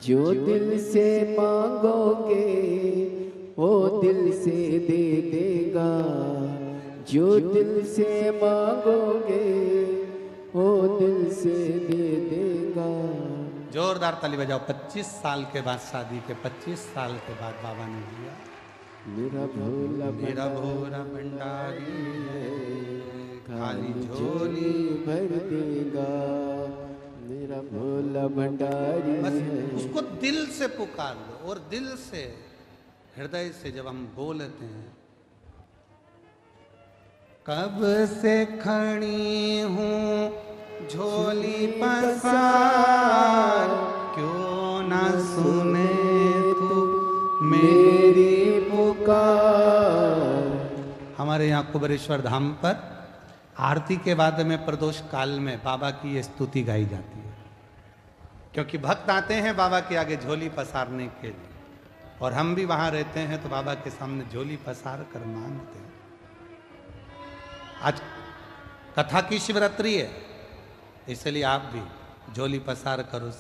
जो दिल से मांगोगे वो दिल से दे देगा। जो दिल से मांगोगे वो दिल से दे देगा। जोरदार ताली बजाओ। 25 साल के बाद शादी के 25 साल के बाद बाबा ने दिया। मेरा भोला भंडारी है, खाली झोली भर देगा। मेरा भोला भंडारी बस है। उसको दिल से पुकार लो और दिल से, हृदय से जब हम बोलते हैं, कब से खड़ी हूँ झोली पसार, क्यों ना सुने तू मेरी पुकार। हमारे यहाँ कुबेरेश्वर धाम पर आरती के बाद में प्रदोष काल में बाबा की ये स्तुति गाई जाती है, क्योंकि भक्त आते हैं बाबा के आगे झोली पसारने के लिए, और हम भी वहाँ रहते हैं तो बाबा के सामने झोली पसार कर मांगते हैं। आज कथा की शिवरात्रि है, इसलिए आप भी झोली पसार करो।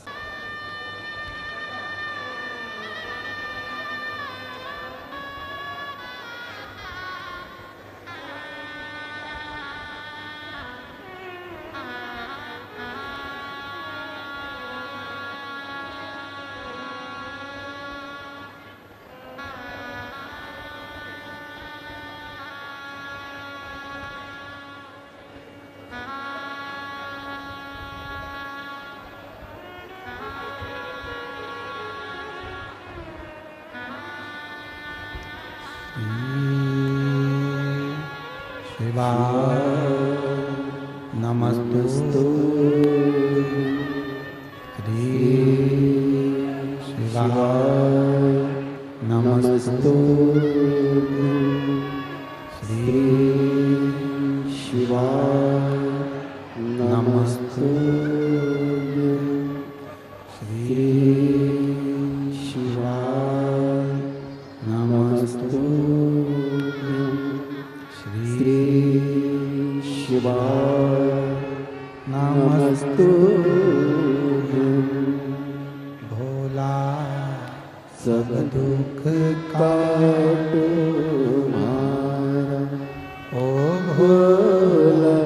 शिवाय नमस्तुभ्यं श्री शिवाय नमस्तुभ्यं श्री शिवाय नमस्तुभ्यं श्री शिवाय नमस्तुभ्यं भोला सब दुख काटो मारा ओ भोला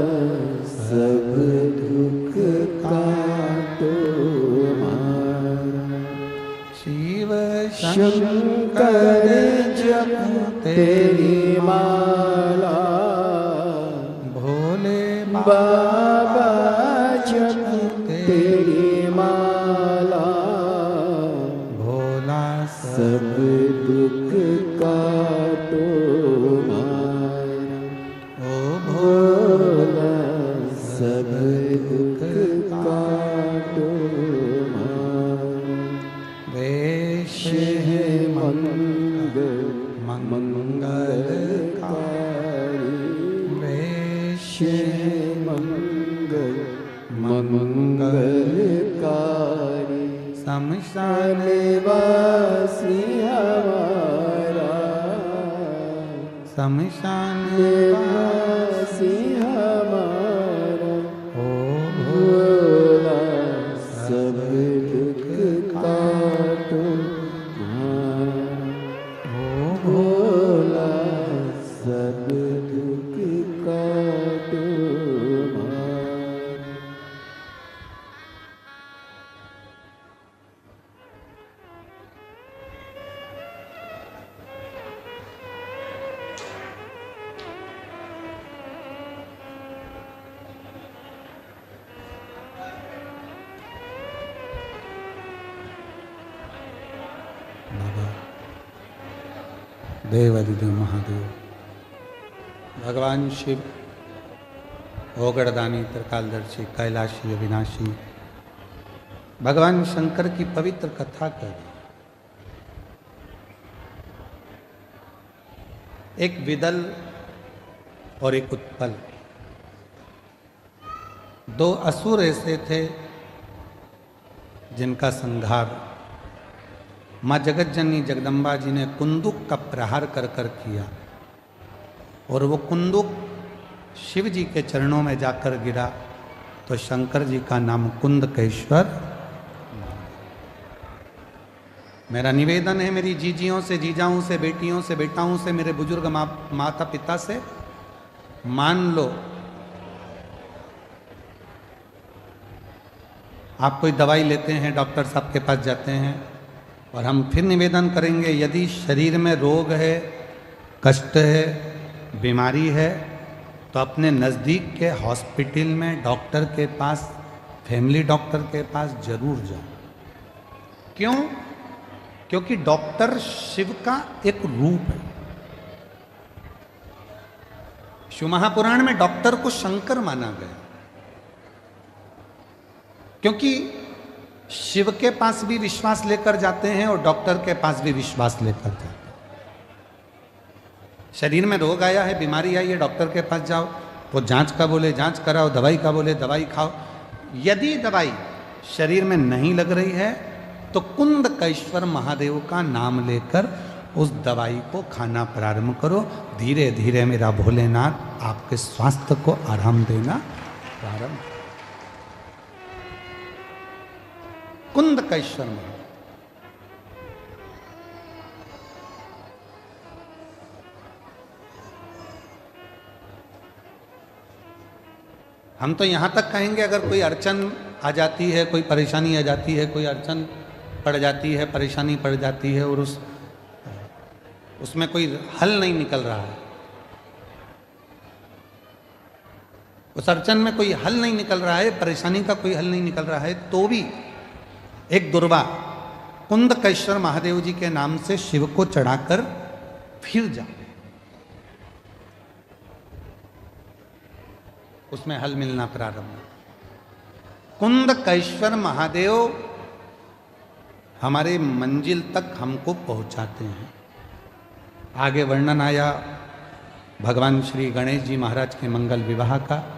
सब दुख काटो मारा शिव शंकर जप तेरी माला भोले बाबा जप तेरी माला भोला सब दुख काटो मारा ओ भोला सब दुख काटो मारा वेश है मंगलकारी वेश मंगलकारी शमशान वासी हमारा शमशान वासी हमारा ओ भोला सब दुख काटो ओ भोला सब दुख काटो देवादिदेव महादेव भगवान शिव ओगड़दानी त्रिकालदर्शी कैलाशी अविनाशी भगवान शंकर की पवित्र कथा कर एक विदल और एक उत्पल दो असुर ऐसे थे जिनका संहार माँ जगतजननी जगदम्बा जी ने कुंदुक का प्रहार कर कर किया और वो कुंदुक शिव जी के चरणों में जाकर गिरा तो शंकर जी का नाम कुंदकेश्वर। मेरा निवेदन है मेरी जीजियों से, जीजाओं से, बेटियों से, बेटाओं से, मेरे बुजुर्ग माता पिता से, मान लो आप कोई दवाई लेते हैं, डॉक्टर साहब के पास जाते हैं, और हम फिर निवेदन करेंगे यदि शरीर में रोग है, कष्ट है, बीमारी है, तो अपने नज़दीक के हॉस्पिटल में डॉक्टर के पास, फैमिली डॉक्टर के पास जरूर जाओ। क्यों? क्योंकि डॉक्टर शिव का एक रूप है। शिव महापुराण में डॉक्टर को शंकर माना गया क्योंकि शिव के पास भी विश्वास लेकर जाते हैं और डॉक्टर के पास भी विश्वास लेकर जाते हैं। शरीर में रोग आया है, बीमारी आई है, डॉक्टर के पास जाओ, वो जांच का बोले जांच कराओ, दवाई का बोले दवाई खाओ। यदि दवाई शरीर में नहीं लग रही है तो कुंदकेश्वर महादेव का नाम लेकर उस दवाई को खाना प्रारंभ करो। धीरे धीरे मेरा भोलेनाथ आपके स्वास्थ्य को आराम देना प्रारंभ। कुंदकेश्वर महादेव हम तो यहाँ तक कहेंगे अगर कोई अड़चन आ जाती है, कोई परेशानी आ जाती है, कोई अड़चन पड़ जाती है, परेशानी पड़ जाती है और उसमें कोई हल नहीं निकल रहा है, उस अड़चन में कोई हल नहीं निकल रहा है, परेशानी का कोई हल नहीं निकल रहा है, तो भी एक दुर्वा कुंदकेश्वर महादेव जी के नाम से शिव को चढ़ाकर फिर जाओ, उसमें हल मिलना प्रारंभ। कुंदकेश्वर महादेव हमारे मंजिल तक हमको पहुंचाते हैं। आगे वर्णन आया भगवान श्री गणेश जी महाराज के मंगल विवाह का।